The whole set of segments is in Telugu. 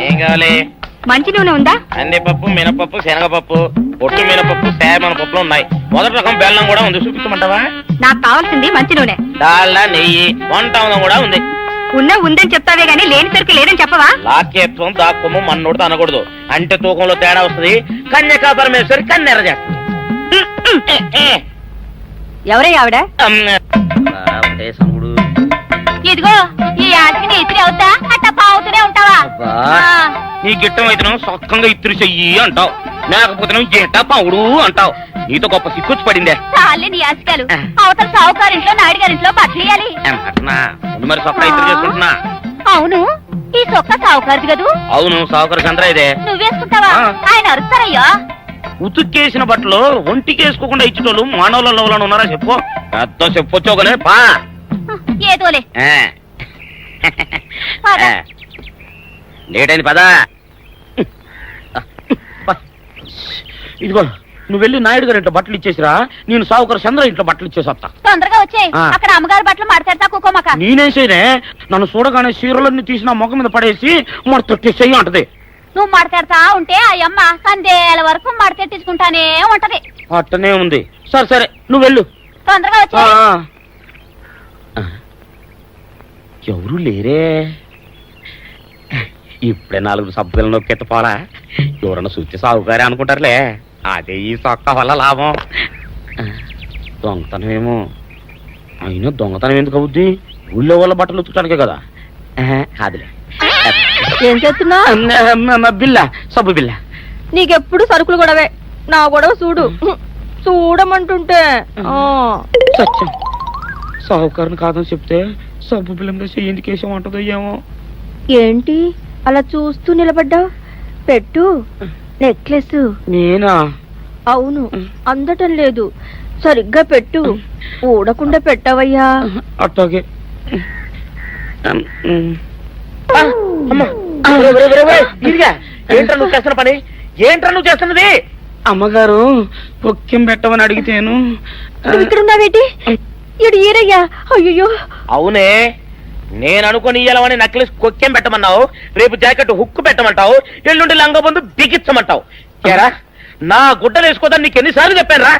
ఏం కావాలి? మంచి నూనె ఉందా? కందిపప్పు, మినపప్పు, శనగపప్పు, పొట్టు మినపప్పు, సేమన పప్పులు ఉన్నాయి. మొదటి రకం బెల్లం కూడా ఉంది, చూపించమంటావా? నాకు కావాల్సింది మంచి నూనె. డాల్డా, నెయ్యి, వంట కూడా ఉంది. ఉందని చెప్తావే గానీ లేని సరికి లేదని చెప్పవా? లాక్యత్వం దాక్కుము మన్నోడు అనకూడదు, అంటే తూకంలో తేడా వస్తుంది. కన్యకా పరమేశ్వరి కన్నెర చేస్తుంది. ఎవరై ఆవిడ? సముడు ఇదిగో ఈ ఆటకి నీ ఇస్త్రీ అవుతా అట్ట పావుతూనే ఉంటావా? నీ గిట్టం అయితే సొక్కంగా ఇత్తురు చెయ్యి అంటావు, లేకపోతే గిట్ట పావుడు అంటావు. నీతో గొప్ప సిక్కుచ్చి పడిందే. చాలే నీ ఆశకాలు. అవతల సావుకారింట్లో నాయుడు గారింట్లో బట్టలేయాలి. మరి సొక్క ఇత్తురు చేసుకుంటున్నా. అవును, ఈ సొక్క సావుకారిది కదూ? అవును, సావుకారు చంద్ర ఇదే. నువ్వేసుకుంటావా? ఆయన అరుస్తారయ్యా. ఉతుక్కేసిన బట్టలు ఒంటికేసుకోకుండా ఇచ్చేటోళ్ళు మానవులలో ఉన్నారా చెప్పు. పెద్ద చెప్పొచ్చుగానే పా. ఏదోలే లేటైంది పదా. ఇదిగో నువ్వు వెళ్ళి నాయుడు గారి ఇంట్లో బట్టలు ఇచ్చేసిరా, నేను సావుకారు చంద్ర ఇంట్లో బట్టలు ఇచ్చేసా. తొందరగా వచ్చాయి. అక్కడ అమ్మగారి బట్టలు మాడతాడతా కుకోమక. నేనేం చేయనే, నన్ను చూడగానే చీరలన్నీ తీసిన మొక్క మీద పడేసి మొట్టెట్టేసేయి అంటది. నువ్వు మాడతాడతా ఉంటే ఆ అమ్మ సందేల వరకు మడతెట్టించుకుంటానే ఉంటది. అట్టనే ఉంది. సరే సరే నువ్వు వెళ్ళు. తొందరగా వచ్చా. ఎవరు లేరే, ఇప్పుడే 4 సబ్బులను నొక్కెత్త పోలా. ఎవరన్నా చూస్తే సాగుగారే అనుకుంటారులే. అదే ఈ సొక్క వల్ల లాభం. దొంగతనమేమో. అయినా దొంగతనం ఎందుకు అవుద్ది? ఊళ్ళో వాళ్ళ బట్టలు ఉతుకడానికే కదా. కాదులే. ఏం చేస్తున్నా? బిల్ల, సబ్బు బిల్ల. నీకెప్పుడు సరుకులు గొడవే. నా గొడవ చూడు. చూడమంటుంటే సత్యం, సాహుకారుని కాదని చెప్తే సబ్బు బిల్ల మీద ఎందుకు వేసామంటుందో ఏమో. ఏంటి అలా చూస్తూ నిలబడ్డావు? పెట్టు. నెక్లెస్. నేనా? అవును, అందటం లేదు. సరిగ్గా పెట్టు. ఊడకుండా పెట్టవయ్యా. అట్టాగే. ఏంట్రా నువ్వు చేస్తున్న పని? ఏంట్రా నువ్వు చేస్తున్నది? అమ్మగారు పొక్కిం పెట్టమని అడిగితేను. ఇక్కడున్నావేటి? ఇడు ఈరయ్యా. అయ్యో. అవునే, నేను అనుకుని ఇయ్యాలని నెక్లెస్ కొక్కెం పెట్టమన్నావు, రేపు జాకెట్ హుక్కు పెట్టమంటావు, ఎల్లుండి లంగబందు బిగించమంటావు. ఏరా నా గుడ్డలు వేసుకోదని నీకు ఎన్నిసార్లు చెప్పాను రా.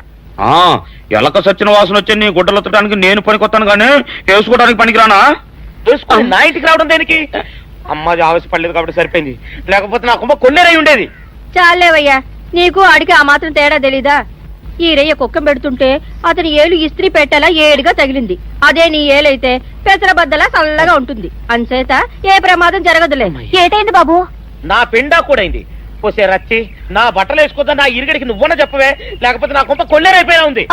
ఎలక సచ్చిన వాసన వచ్చి నీ గుడ్డలు ఎత్తడానికి నేను పనికొత్తాను గానీ వేసుకోవడానికి పనికిరానా? వేసుకొని నా ఇంటికి రావడం దేనికి? అమ్మాది ఆవేశపడలేదు కాబట్టి సరిపోయింది, లేకపోతే నా కుమ్మ కొన్నేరై ఉండేది. చాలేవయ్యా, నీకు అడిగి ఆ మాత్రం తేడా తెలీదా? ఈరయ్య కుక్కం పెడుతుంటే అతని ఏలు ఇస్త్రీ పెట్టేలా ఏడుగా తగిలింది. అదే నీ ఏలైతే పెసరబద్దలా చల్లగా ఉంటుంది. అంచేత ఏ ప్రమాదం జరగదులే. ఏటైంది బాబు? నా పిండా కూడా అయింది. పోసే రచ్చి, నా బట్టలు వేసుకోద్దా నా ఇరుగడికి నువ్వన చెప్పవే, లేకపోతే నా కొంత కొల్లేరైపోయినా ఉంది.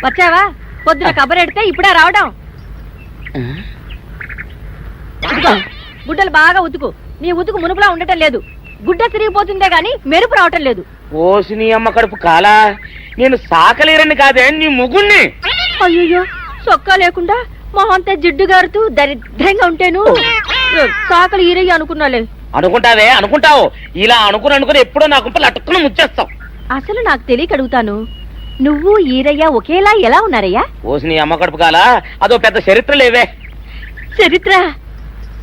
వచ్చావా? పొద్దున కబరెడితే ఇప్పుడే రావడం. గుడ్డలు బాగా ఉతుకు. నీ ఉతుకు మునుపులా ఉండటం లేదు. గుడ్డ తిరిగిపోతుందే గాని మెరుపు రావటం లేదు. ఓసి నీ అమ్మ కడుపు కాలా, నేను సాకలేరని కాదే నీ ముగ్గుణ్ణి. అయ్యో, సొక్కా లేకుండా మొహంతా జిడ్డు గారుతూ దరిద్రంగా ఉంటేను సాకలు ఈరయ్య అనుకున్నాలే. అనుకుంటావే, అనుకుంటావు. ఇలా అనుకుని ఎప్పుడో నా గుంపలు అటుక్కుని ముచ్చేస్తావు. అసలు నాకు తెలియక అడుగుతాను, నువ్వు ఈరయ్య ఒకేలా ఎలా ఉన్నారయ్యా? ఓసి నీ అమ్మ కడుపు కాలా, అదో పెద్ద చరిత్ర లేవే. చరిత్ర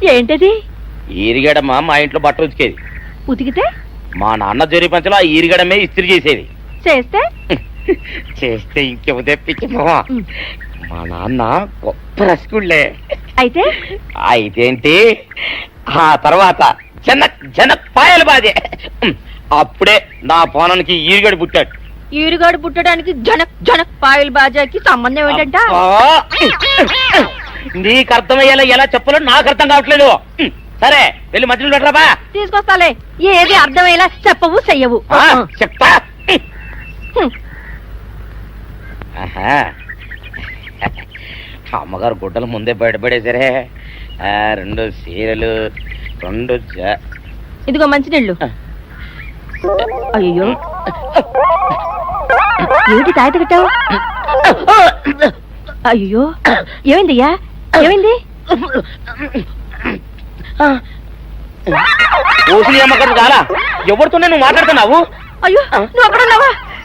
ఏంటది? ఈరిగడమ్మ మా ఇంట్లో బట్టలు ఉతికేది. ఉతికితే మా నాన్న జరి పంచలో ఆ ఈరిగడమే ఇస్త్రీ చేసేది. చేస్తే చేస్తే ఇంకేమో తెప్పించమా. మా నాన్న గొప్ప రసికుళ్ళే. అయితే అయితేంటి, ఆ తర్వాత జనక్ పాయలు బాధే. అప్పుడే నా పోనానికి ఈరిగడు పుట్టాడు. ఈరుగాడు పుట్టడానికి జనక్ పాయల్ బాజాకి సంబంధం ఏంటంట? నీకు అర్థమయ్యేలా ఎలా చెప్పాలో నాకు అర్థం కావట్లేదు. సరే వెళ్ళి మధ్యలో పెట్టరాబా. తీసుకొస్తాలే. ఏది అర్థమయ్యేలా చెప్పవు చెయ్యవు. చెప్తా. అమ్మగారు గుడ్డలు ముందే బయటపడేసరే. 2 చీరలు, 2 ఇదిగో మంచినీళ్ళు. అయ్యో, ఏంటి తాయత కట్టావు? అయ్యో, ఏమైందయ్యా? ఏమైంది? ఓసిని అమ్మగారు చాలా ఎవరితోనే నువ్వు మాట్లాడుతున్నావు? అయ్యో, నువ్వు అక్కడ ఉన్నావా?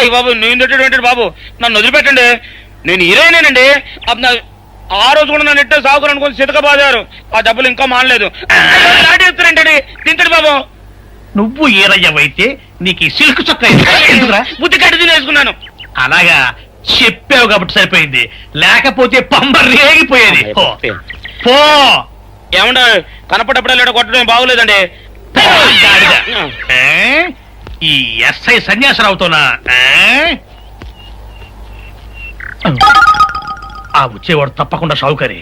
అయ్యి బాబు నేను తిట్టేటువంటి బాబు నన్ను వదిలిపెట్టండి. నేను హీరోయినేనండి. ఆ రోజు కూడా నన్ను ఎట్టే సాగుకుని అనుకుని సితక బాదారు. ఆ డబ్బులు ఇంకా మానలేదు. నాటేస్తారంటండి. తింటాడు బాబు. నువ్వు ఏరయ్యవైతే నీకు ఈ సిల్క్ చొక్క ఎందుకురా? బుద్ధి కట్టి తినేసుకున్నాను. అలాగా చెప్పావు కాబట్టి సరిపోయింది, లేకపోతే పంబ రేగిపోయేది. పో ఏమంటా కనపడప్పుడే కొట్టడం బాగోలేదండి. ఈ ఎస్ఐ సన్యాసరావుతోనా? ఆ వచ్చేవాడు తప్పకుండా షౌకరి.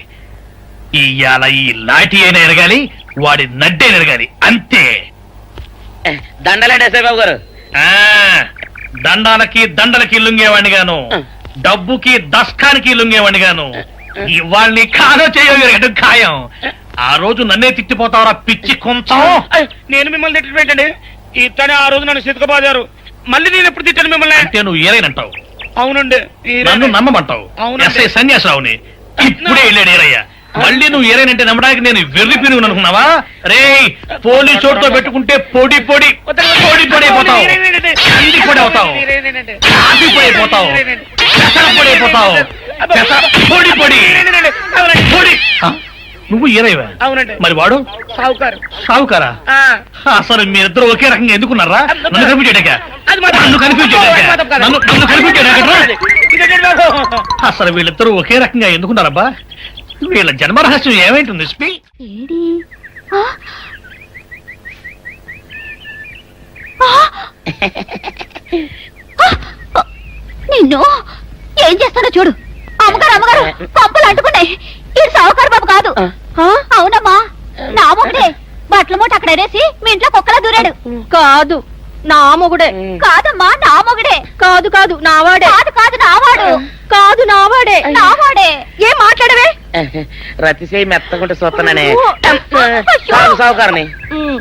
ఇవాళ ఈ లాఠీ అయినా ఎరగాలి, వాడి నడ్డే ఎరగాలి, అంతే. దండలేండి ఎస్ఐ బాబు గారు. దండాలకి దండలకి లొంగేవాడిని గాను, డబ్బుకి దస్కానికి లొంగేవాడిని గాను. వాళ్ళని కాదో చేయడం ఖాయం. ఆ రోజు నన్నే తిట్టిపోతావరా పిచ్చి కొంచెం. నేను మిమ్మల్ని తిట్టి పెట్టండి. ఇతనే ఆ రోజు నన్ను సితకబాదారు. మళ్ళీ నేను ఎప్పుడు తిట్టాను మిమ్మల్ని? అంటే నువ్వు ఏరైనంటావు. అవునండి. నన్ను నమ్మమంటావు. ఎస్ఐ సన్యాసరావుని ఇప్పుడే వెళ్ళాడు ఏరయ్య. మళ్ళీ నువ్వు ఏరైనంటే నమ్మడానికి నేను వెర్రి పిరుగు అనుకున్నావా? రే పోలీస్ చోటుతో పెట్టుకుంటే పొడి పొడి పొడి పొడి అయిపోతావు, కంది పొడి అవుతావు, కాఫీ పొడి అయిపోతావు, పెసర పొడి అయిపోతావు, పొడి పొడి పొడి. నువ్వు ఏరైవా? అవునండి. మరి వాడు సావుకారు. సావుకారా? అసలు మీరిద్దరు ఒకే రకంగా ఎందుకున్నారా? నన్ను కన్ఫ్యూజ్ చేయడాక, నన్ను కన్ఫ్యూజ్ చేయడాక, నన్ను కన్ఫ్యూజ్ చేయడాక. అసలు వీళ్ళిద్దరూ ఒకే రకంగా ఎందుకున్నారబ్బా? వీళ్ళ జన్మరహస్యం ఏమైంటుంది? నిన్ను ఏం చేస్తాడో చూడు. అమ్మగారు అమ్మగారు పంపులు అంటుకున్నాయి. ఈ సావుకారు బాబు కాదు. అవునమ్మా, నా మొగుడే. బట్టల మూట అక్కడ ఎరేసి మీ ఇంట్లో కుక్కలా దూరాడు. కాదు నా మొగుడే. కాదమ్మా, నా మొగుడే. కాదు కాదు నావాడే. కాదు కాదు నావాడు. కాదు నావాడే. నావాడే. ఏం మాట్లాడవే? రతిసేయి మెత్తకుంటే చూస్తున్నానే అయ్యో. సావుకారని.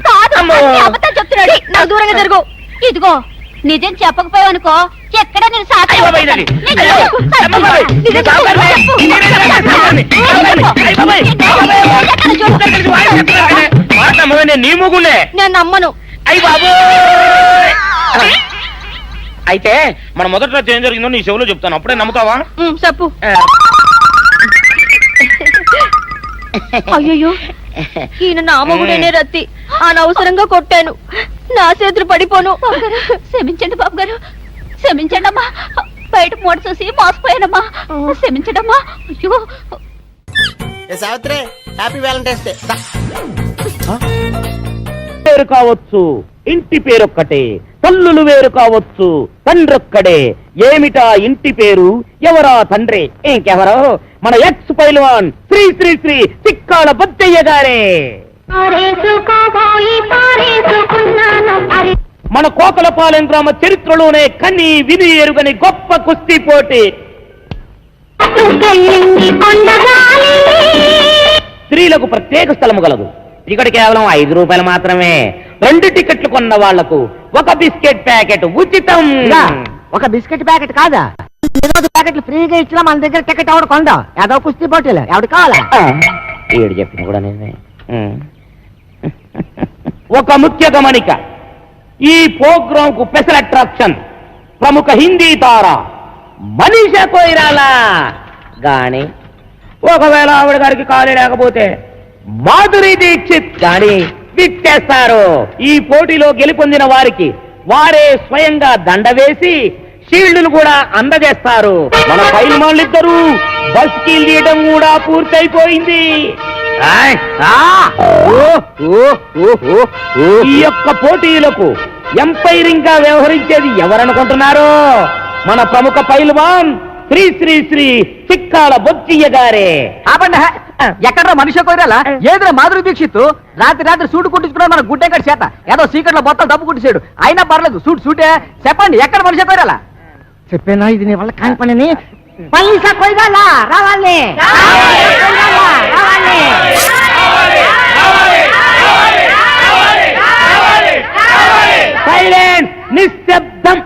కాదు, అమ్మో. అబద్ధం చెప్తున్నాడు. నాకు దూరంగా జరుగు. ఇదిగో నిజం చెప్పకపోయావనుకో ఎక్కడ నేను సాక్షి అయ్య బాబాయ్ ఇదండి. అమ్మ బాబాయ్, ఇది సావుకారనే. నేను నీ ముగులే. నేను నమ్మను. అయ్యి బాబు. అయితే మన మొదటి రోజు ఏం జరిగిందో నీ చెవులో చెప్తాను, అప్పుడే నమ్ముతావా? చెప్పు. అయ్యో, ఈయన నా మొగుడేనే రత్తి. అనవసరంగా కొట్టాను. నా చేతులు పడిపోను. క్షమించండి బాబు గారు, క్షమించండి అమ్మా. బయట మూట చూసి మోసపోయానమ్మా. క్షమించడమ్మా. అయ్యో సావిత్రి, హ్యాపీ వ్యాలంటైన్స్ డే. పేరు కావచ్చు, ఇంటి పేరొక్కటే. తల్లులు వేరు కావచ్చు, తండ్రొక్కడే. ఏమిటా ఇంటి పేరు, ఎవరా తండ్రి? ఇంకెవరో మన ఎక్స్ పైల్వాన్ శ్రీ శ్రీ శ్రీ చిక్కాల బొద్దయ్య గారే. మన కోకలపాలెం గ్రామ చరిత్రలోనే కని విని ఎరుగని గొప్ప కుస్తీ పోటీ. స్త్రీలకు ప్రత్యేక స్థలము గలదు. టికెట్ కేవలం 5 రూపాయలు మాత్రమే. 2 టికెట్లు కొన్న వాళ్లకు 1 బిస్కెట్ ప్యాకెట్ ఉచితం. ఒక బిస్కెట్ ప్యాకెట్ కాదా, 20 ప్యాకెట్లు ఫ్రీగా ఇచ్చినా మన దగ్గర టికెట్ ఎవడు కొందాం. ఏదో కుస్తీ పోటీలు ఎవడు కావాలా? ఏడు చెప్పిన కూడా నేనే. ఒక ముఖ్య గమనిక, ఈ ప్రోగ్రామ్ కు స్పెషల్ అట్రాక్షన్ ప్రముఖ హిందీ తార మనీషా కొయిరాలా గాని, ఒకవేళ ఆవిడ గారికి ఖాళీ లేకపోతే మాధురి దీక్షిత్ గాని విచ్చేస్తారు. ఈ పోటీలో గెలుపొందిన వారికి వారే స్వయంగా దండ వేసి షీల్డ్ను కూడా అందజేస్తారు. మన పైల్వాన్లిద్దరూ బస్ కి తీయడం కూడా పూర్తయిపోయింది. ఈ యొక్క పోటీలకు ఎంపైరింగ్ గా వ్యవహరించేది ఎవరనుకుంటున్నారో? మన ప్రముఖ పైల్వాన్ శ్రీ శ్రీ శ్రీ చిక్కాల బొచ్చయ్య గారే. ఎక్కడ మనిషి కోరాలా? ఏదో మాధురి దీక్షిత్ రాత్రి రాత్రి సూటు కుట్టించుకున్నాడు మన గుడ్డెక్కడి చేత. ఏదో సీక్రెట్ లో బొత్తం డబ్బు కుట్టిసాడు. అయినా పర్లేదు, సూటే. చెప్పండి, ఎక్కడ మనిషి కోరాలా? చెప్పేనా ఇది నీ వల్ల కాని పనిని. పైసా కొయ్యాలా? రావాలి. సైలెన్స్, నిశ్శబ్దం.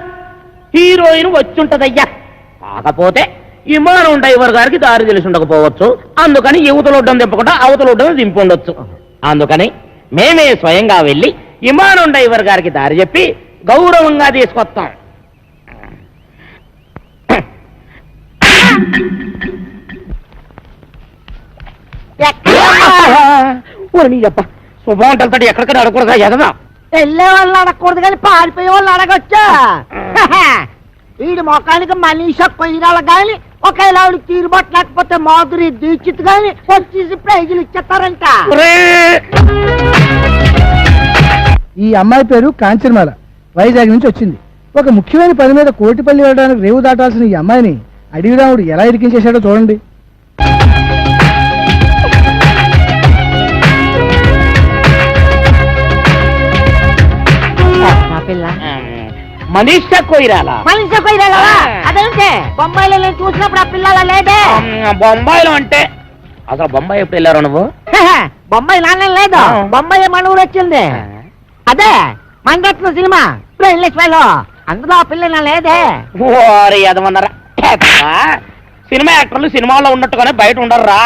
హీరోయిన్ వచ్చుంటదయ్యా. కాకపోతే విమానం డ్రైవర్ గారికి దారి తెలిసి ఉండకపోవచ్చు. అందుకని యువతలొడ్డం దింపకుండా అవతలొడ్డం దింపుండొచ్చు. అందుకని మేమే స్వయంగా వెళ్ళి విమానం డ్రైవర్ గారికి దారి చెప్పి గౌరవంగా తీసుకొస్తాం. శుభమంటలతో ఎక్కడికైనా అడగకూడదా ఎదదా వెళ్ళే వాళ్ళు అడగకూడదు కానీ పారిపోయే వాళ్ళు అడగొచ్చా వీడి మొఖానికి మనీషా కొయ్యాల గాని ఒకేలా తీరుబాటు లేకపోతే మాధురి దీక్షిత్ గాని వచ్చేసి ప్రైజులు ఇచ్చేస్తారంట. ఈ అమ్మాయి పేరు కాంచనమాల, వైజాగ్ నుంచి వచ్చింది. ఒక ముఖ్యమైన పని మీద కోటిపల్లి వెళ్ళడానికి రేవు దాటాల్సిన ఈ అమ్మాయిని అడవిరాముడు ఎలా ఇరికించేశాడో చూడండి. మనీషా కొయిరాలా మనీషా కొయ్యాల అదేంటే బొంబాయిలో నేను చూసినప్పుడు ఆ పిల్లల లేదే. బొంబాయిలో అంటే అసలు బొంబాయి ఎప్పుడు వెళ్ళారు నువ్వు? బొంబాయి నాన్న లేదు, బొంబాయి మన ఊరు వచ్చింది. అదే మంగట్ల సినిమా లో అందులో ఆ పిల్ల నా లేదే. ఓరి ఎదమన్నారా సినిమా యాక్టర్లు సినిమాల్లో ఉన్నట్టుగానే బయట ఉండరురా.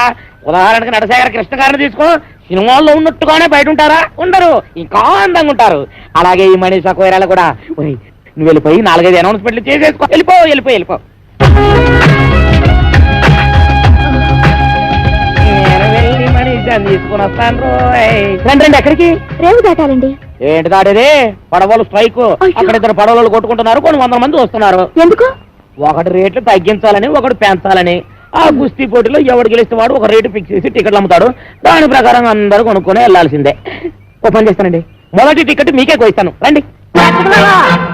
ఉదాహరణకి నటశేఖర కృష్ణ గారిని తీసుకో, సినిమాల్లో ఉన్నట్టుగానే బయట ఉంటారా? ఉండరు, ఇంకా అందంగా ఉంటారు. అలాగే ఈ మనీషా కొయిరాల కూడా. ఒరేయ్, నువ్వు వెళ్ళిపోయి 4-5 అనౌన్స్మెంట్లు చేసేసుకో. వెళ్ళిపో. నేను వెళ్ళి మనీషాని తీసుకుని వస్తాను రోయ్. రండి ఎక్కడికి? రేవు దాటాలండి. ఏంటి దాడేది? పడవలు స్ట్రైక్. అక్కడ 2 పడవలు కొట్టుకుంటున్నారు, కొన్ని 100 మంది వస్తున్నారు. ఎందుకు? ఒకటి రేట్లు తగ్గించాలని, ఒకటి పెంచాలని. ఆ కుస్తీ పోటీలో ఎవడు గెలిస్తే వాడు ఒక రేటు ఫిక్స్ చేసి టికెట్లు అమ్ముతాడు. దాని ప్రకారం అందరూ కొనుక్కొని వెళ్లాల్సిందే. ఓ పని చేస్తానండి, మొదటి టికెట్ మీకే కోయిస్తాను, రండి.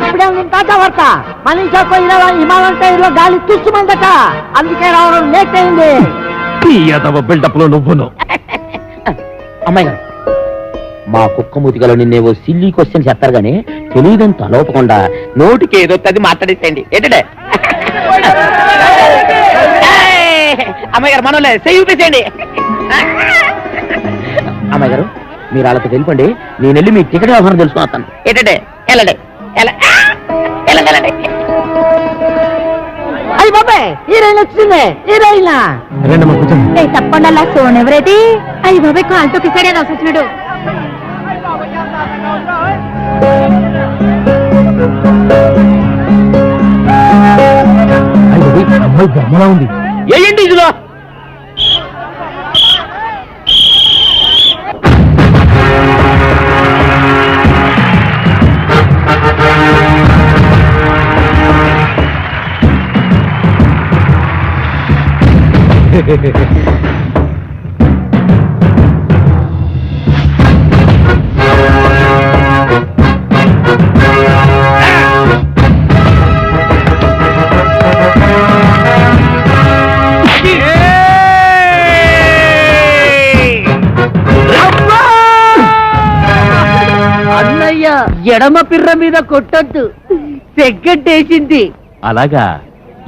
ఇప్పుడే వార్త మనీషా కొయ్యాల హిమాలయం టైర్లో గాలి తుస్సుమందట, అందుకే రావడం లేట్ అయింది. బిల్డప్ లో నువ్వును. అమ్మాయి గారు, మా కుక్క మూతికలో నిన్నేవో సిల్లీ క్వశ్చన్ చెప్తారు గానీ తెలియదని తలోపకుండా నోటికి ఏదో అది మాట్లాడేసేయండి. ఏంటంటే అమ్మాయి గారు మనోలే చూపించండి. అమ్మాయి గారు, మీరు వాళ్ళతో వెళ్ళిపోండి, నేను వెళ్ళి మీ టికెట్ వ్యవహారం తెలుసుకున్నాను. ఏంటంటే వెళ్ళండి. అయ్యి బాబాయ్, హీరోయిన్ వచ్చింది. హీరోయిన్ తప్పకుండా అలా సోన్ ఎవరైతే అయ్యి బాబాయ్ కాలుతో కిసాడే రాసొచ్చినాడు. అమ్మాయి బొమ్మలా ఉంది. ఏంటి ఇదిలో? అన్నయ్య ఎడమ పిర్ర మీద కొట్టొద్దు, సెగ్గట్టేసింది. అలాగా?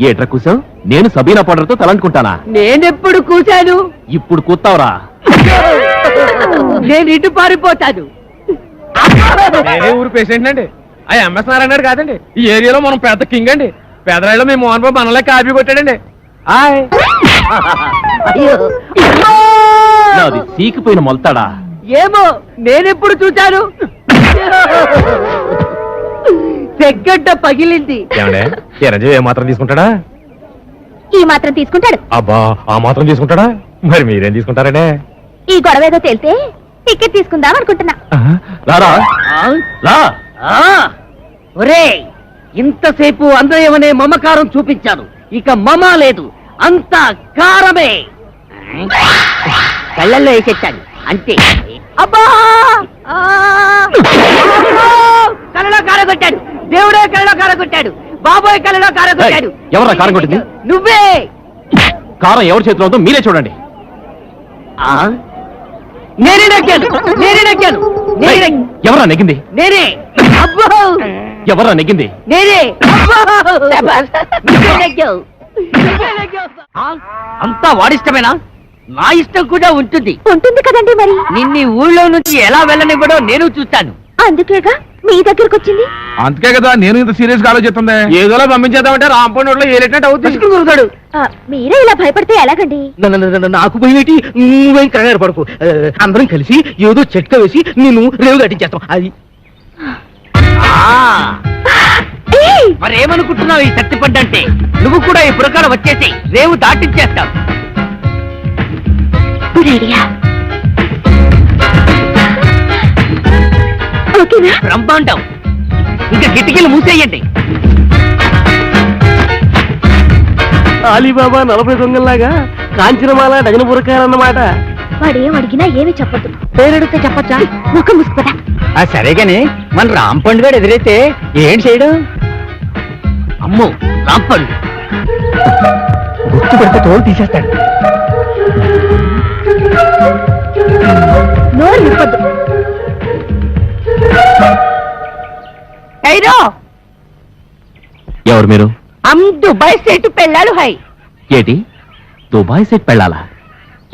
ఏట్రా కూసావు? నేను సబీనా పౌడర్తో తలంటుకుంటానా? నేనెప్పుడు కూశాను? ఇప్పుడు కూతావురా. నేను ఇటు పారిపోతాను. నేనే ఊరు పేషెంట్ అండి. ఆ ఎంఎస్ నారాయణ కాదండి, ఈ ఏరియాలో మనం పెద్ద కింగ్ అండి. పేదరాయిలో మీ మోహన్ బాబు మనలే కాపీ కొట్టాడండి. నాది సీకిపోయిన మొలతాడా? ఏమో, నేనెప్పుడు చూశాను? సెగ్గడ్డ పగిలింది. చిరంజీవి ఏ మాత్రం తీసుకుంటాడా? ఈ మాత్రం తీసుకుంటాడు. అబ్బా, ఆ మాత్రం తీసుకుంటాడా? మరి మీరేం తీసుకుంటారంటే? ఈ గొడవ ఏదో తేలితే టికెట్ తీసుకుందాం అనుకుంటున్నా. రారా రా. ఒరే, ఇంతసేపు అందయమనే మమకారం చూపించాను, ఇక మమ లేదు, అంతా కారమే. కళ్ళల్లో వేసేచ్చాను అంతే. అబ్బా, కళ్ళలో కారగొట్టాడు, దేవుడే కళ్ళలో కారగొట్టాడు, బాబోయ్ కళ్ళలో కారగొట్టాడు. ఎవరా కారం కొట్టింది? నువ్వే. కారం ఎవరి చేతిలో ఉందో మీరే చూడండి. నేనే నగ్గాను. ఎవరా నెగ్గింది? నేనే. అబ్బో, ఎవరా నెగ్గింది? నేనే. నువ్వే నెగ్గావు. అంతా వాడిష్టమేనా? నా ఇష్టం కూడా ఉంటుంది. ఉంటుంది కదండి మరి. నిన్ని ఊళ్ళో నుంచి ఎలా వెళ్ళనివ్వడో నేను చూస్తాను. అందుకేగా మీ దగ్గరకు వచ్చింది. అందుకే కదా నేను ఇంత సీరియస్ గా ఆలోచిస్తుంది. ఏదోలా పంపించేద్దామంటే రాంపండు ఏలేటట్టు అవుతుంది. మీరే ఇలా భయపడితే ఎలాగండి? నాకు పోయినటి నువ్వేం కంగారు పడకు. అందరం కలిసి ఏదో చెట్క వేసి నేను రేవు కట్టించేస్తాం. అది మరేమనుకుంటున్నావు ఈ సత్తిపండంటే? నువ్వు కూడా ఈ పురకాల వచ్చేసి రేవు దాటించేస్తావు. రెడీయా? ఓకేనా? బ్రహ్మాండం. ఇంకా కిటికీలు మూసేయండి. అలీబాబా 40 దొంగల్లాగా కాంచనమాల డజన పురకాలన్నమాట. వాడేం అడిగినా ఏమీ చెప్పొద్దు. పేరెడితే చెప్పచ్చా? ముఖం ముసుకుపదా. సరే గాని మన రాంపండు గారు ఎదురైతే ఏం చేయడం? అమ్మో రాంపండు గుర్తు పెడితే తోలు తీసేస్తాడు. నోరు విప్పద్దు. ఎవరు మీరు? దుబాయ్ సెట్ పెళ్ళాడు హై. ఏటి దుబాయ్ సెట్ పెళ్ళాలా?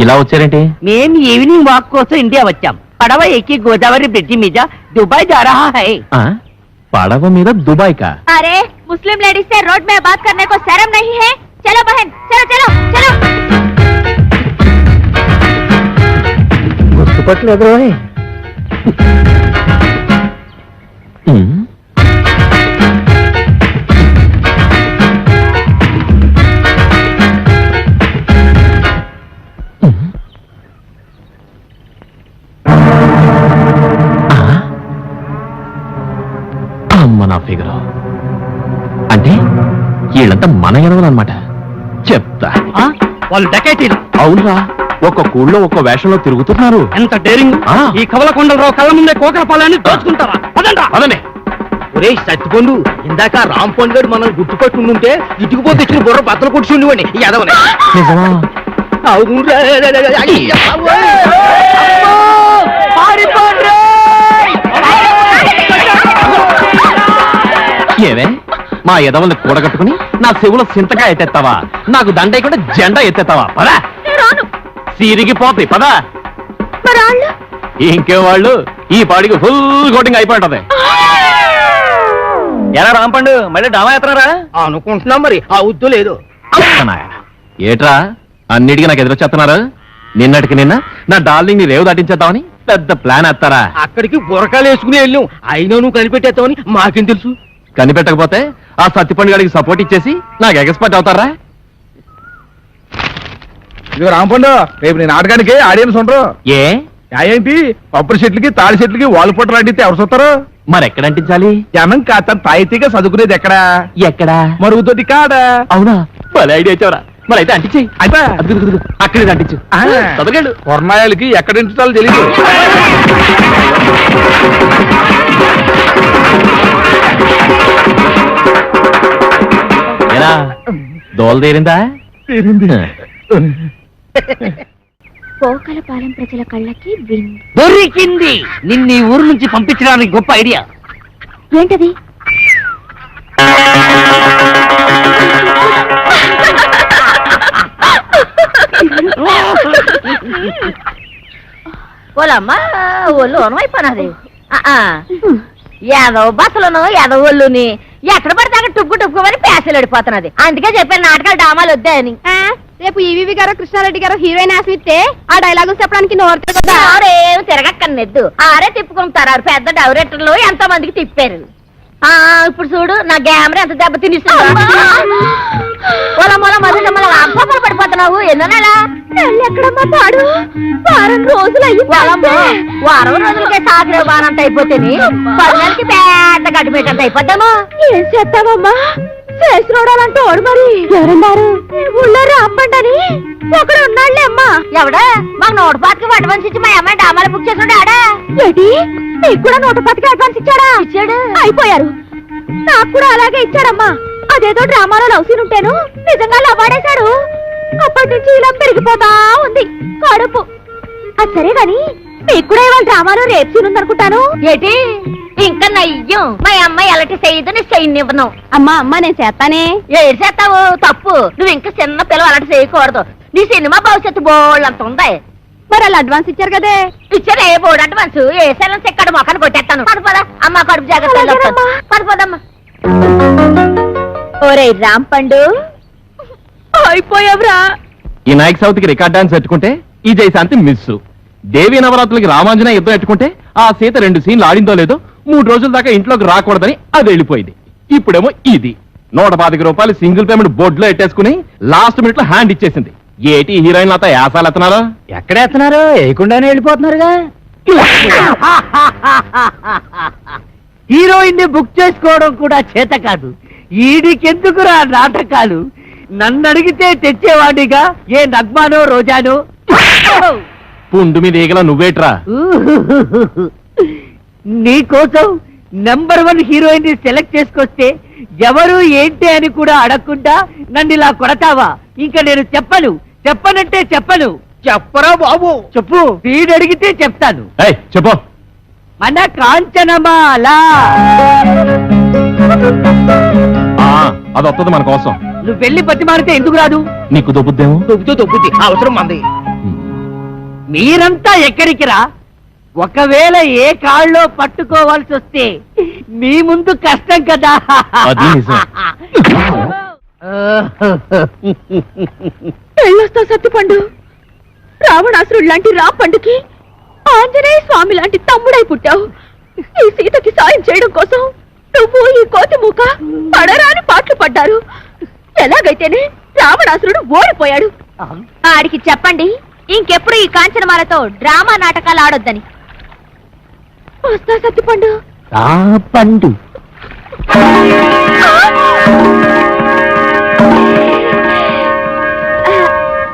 ఇలా వచ్చారేంటి? మేం ఈవినింగ్ వాక్ కోసం ఇండియా వచ్చాం. పడవ ఎక్కి గోదావరి బ్రిడ్జి మీద దుబాయ్ जा रहा है. పడవ మీద దుబాయ్ కా? अरे मुस्लिम लेडीज से रोड में बात करने को शर्म नहीं है? चलो बहन, चलो चलो चलो. గుర్తుపట్టలేదు. అమ్మ నా ఫిగర్. అంటే వీళ్ళంతా మన ఎనవలన్నమాట. చెప్తా. వాళ్ళు డకైటీలు. అవునరా, ఒక్క కూళ్ళో ఒక్క వేషంలో తిరుగుతున్నారు. ఎంత డేరింగ్! ఆ. ఈ కవలకొండలరావు కళ్ళ ముందే కోకల పాలని దోచుకుంటారా? పదండ్రా. అదనే ఒరే సత్తిపండు, ఇందాక రాంపండు గారు మనం గుర్తుపట్టి ఉంటే ఇటుకుపోతే ఇచ్చిన బుర్ర బద్దలు కొట్టి ఉండేవాడిని. ఈ ఎదవని. నిజమా? అవునురా. అమ్మో! పారిపోండ్రా! ఏవే మా ఎదవల్ని కూడగట్టుకుని నా చెవుల సింతగా ఎత్తేస్తావా? నాకు దండేయకుండా జెండా ఎత్తేస్తావా? పదా సిరిగిపోతాయి. పదా. ఇంకే వాళ్ళు ఈ పాడికి ఫుల్ కోటింగ్ అయిపోయింటది. ఎలా రాంపండు మళ్ళీ డామా ఎత్తనారా? అనుకుంటున్నాం మరి. ఆ ఉద్దు లేదు. ఏట్రా అన్నిటికీ నాకు ఎదురొచ్చేస్తున్నారు? నిన్నటికి నిన్న నా డార్లింగ్ ని రేవు దాటించేద్దామని పెద్ద ప్లాన్ వేస్తారా? అక్కడికి బురకాలు వేసుకుని వెళ్ళాం. అయినా నువ్వు కనిపెట్టేస్తావని మాకేం తెలుసు? కనిపెట్టకపోతే ఆ సత్తిపండు గారికి సపోర్ట్ ఇచ్చేసి నాకు ఎక్స్పర్ట్ అవుతారా? ఇదిగో రాంపండు, రేపు నీ నాటకానికి ఆడియన్స్ ఉండరు. ఏ ఏంటి కొబ్బరి చెట్లకి తాడి చెట్లకి వాళ్ళు పొట్టలు అడిగితే ఎవరు చూస్తారు? మరి ఎక్కడ అంటించాలి? జనం కాస్త తాయితీగా చదువుకునేది ఎక్కడా? ఎక్కడా? మరుగుతోటి కాడా? అవునా? భలే ఐడియా ఇచ్చావరా. మరి అయితే అంటించేయి. అయితే అక్కడే అంటించు. చదవగాడు కొరనాయాలకి ఎక్కడ ఇంటాలో తెలియదు. ఏరా దోల తీరిందా? పోకలపాలెం ప్రజల కళ్ళకి విందు. దొరికింది. నిన్ను ఈ ఊరు నుంచి పంపించడానికి గొప్ప ఐడియా. ఏంటది? ఓలమ్మా ఒళ్ళు అనమైపోయినది. యాదవ బస్సులను యాదవ ఒళ్ళుని ఎక్కడ పడితే అక్కడ టుక్కు టుక్కుమని ప్యాసలు అడిపోతున్నది. అందుకే చెప్పాను నాటకాలు డామాలు వద్దా అని. రేపు ఈవీవి గారు కృష్ణారెడ్డి గారు హీరోయిన్ ఆశిస్తే ఆ డైలాగులు చెప్పడానికి నోరు కదా. ఆరేం తిరగక్కర్లేదు. ఆరే తిప్పుకుంటారు. పెద్ద డైరెక్టర్లు ఎంతో మందికి తిప్పారు. ఇప్పుడు చూడు నా గ్యామరా ఎంత దెబ్బ తినిస్తుంది. అప్పలు పడిపోతున్నావు. ఎన్నో నెల ఎక్కడమ్మా పాడు? వారం రోజులు వారం రోజులకే సాగరే బానంత అయిపోతే 10 నెలలకి పెద్ద గడ్డిమేటంత అయిపోతాము. ఏం చేస్తావమ్మా? చేసినోడాలంటే ఓడు మరి. ఎవరున్నారు? ఊళ్ళో రాంపండని ఒకడు ఉన్నాళ్లే అమ్మా. ఎవడా? మాకు 125కి అడ్వాన్స్ ఇచ్చి మా అమ్మాయి డామాలు బుక్ చేసినాడు. ఆడా ఏంటి? నీకు కూడా 110కి అడ్వాన్స్ ఇచ్చాడా? ఇచ్చాడు. అయిపోయారు. నాకు కూడా అలాగే ఇచ్చాడమ్మా. అదేదో డ్రామాలో లవ్ సీన్ ఉంటేను నిజంగా లవ్వాడేశాడు. అప్పటి నుంచి ఇలా పెరిగిపోతా ఉంది కడుపు. అది సరే గాని మీకు కూడా ఇవాళ డ్రామాలో రేపు సీన్ ఉందనుకుంటాను. ఏటి ఇంకా నయ్యం. మా అమ్మాయి ఎలాంటి చేయదు నీ చేయనివ్వను. అమ్మా నేను చేస్తానే. ఏడు చేస్తావు? తప్పు. నువ్వు ఇంకా చిన్న పిల్లలు అలాంటి చేయకూడదు. నీ సినిమా భవిష్యత్తు బోళ్ళంత ఉంది. మరి వాళ్ళు అడ్వాన్స్ ఇచ్చారు కదే. ఇచ్చారు. ఏ బోర్డు అడ్వాన్స్? ఏ సెలెన్స్ ఎక్కడ మొక్కను కొట్టేస్తాను. పడిపోదా అమ్మ కడుపు జాగ్రత్త. పడిపోదమ్మా. ఓరే రాంపండు అయిపోయావురా. ఈ నాయక్ సౌత్కి రికార్డ్ డాన్స్ పెట్టుకుంటే ఈ జయశాంతి మిస్. దేవీ నవరాత్రులకి రామాంజన యుద్ధం పెట్టుకుంటే ఆ సీత 2 సీన్లు ఆడిందో లేదో 3 రోజుల దాకా ఇంట్లోకి రాకూడదని అది వెళ్ళిపోయింది. ఇప్పుడేమో ఇది 125 రూపాయలు సింగిల్ పేమెంట్ బోర్డులో ఎట్టేసుకుని లాస్ట్ మినిట్ లో హ్యాండ్ ఇచ్చేసింది. ఏటి హీరోయిన్ అంతా యాసాలు ఎత్తున్నారా? ఎక్కడెత్తున్నారు? వేయకుండానే వెళ్ళిపోతున్నారుగా. హీరోయిన్ ని బుక్ చేసుకోవడం కూడా చేత కాదు. ఈడికెందుకురా నాటకాలు? నన్ను అడిగితే తెచ్చేవాడిగా ఏ నగ్మానో రోజానో. పుండు మీద ఈగల నువ్వేట్రా? నీకోసం నెంబర్ 1 హీరోయిన్ ని సెలెక్ట్ చేసుకొస్తే ఎవరు ఏంటి అని కూడా అడగకుండా నన్ను ఇలా కొడతావా? ఇంకా నేను చెప్పనంటే చెప్పను. చెప్పరా బాబు? చెప్పు. వీడు అడిగితే చెప్తాను. ఏయ్, చెప్పు. మన కాంచనమాల. అది వస్తుంది మన కోసం. నువ్వు వెళ్ళి బతిమాలితే ఎందుకు రాదు? నీకు దొబ్బుద్దేమో. దొబ్బుద్ది అవసరం మంది. మీరంతా ఎక్కడికి రా? ఒకవేళ ఏ కాళ్ళలో పట్టుకోవాల్సి వస్తే మీ ముందు కష్టం కదా. అది నిజం. పెళ్ళొస్తా సత్తుపండు. రావణాసురుడు లాంటి రాంపండుకి ఆంజనేయ స్వామి లాంటి తమ్ముడై పుట్టావు. ఈ సీతకి సాయం చేయడం కోసం నువ్వు ఈ కోతి మూక పడరాని పాటలు పడ్డారు. ఎలాగైతేనే రావణాసురుడు ఓడిపోయాడు. ఆడికి చెప్పండి ఇంకెప్పుడు ఈ కాంచనమాలతో డ్రామా నాటకాలు ఆడొద్దని. వస్తా సత్తుపండు. పండు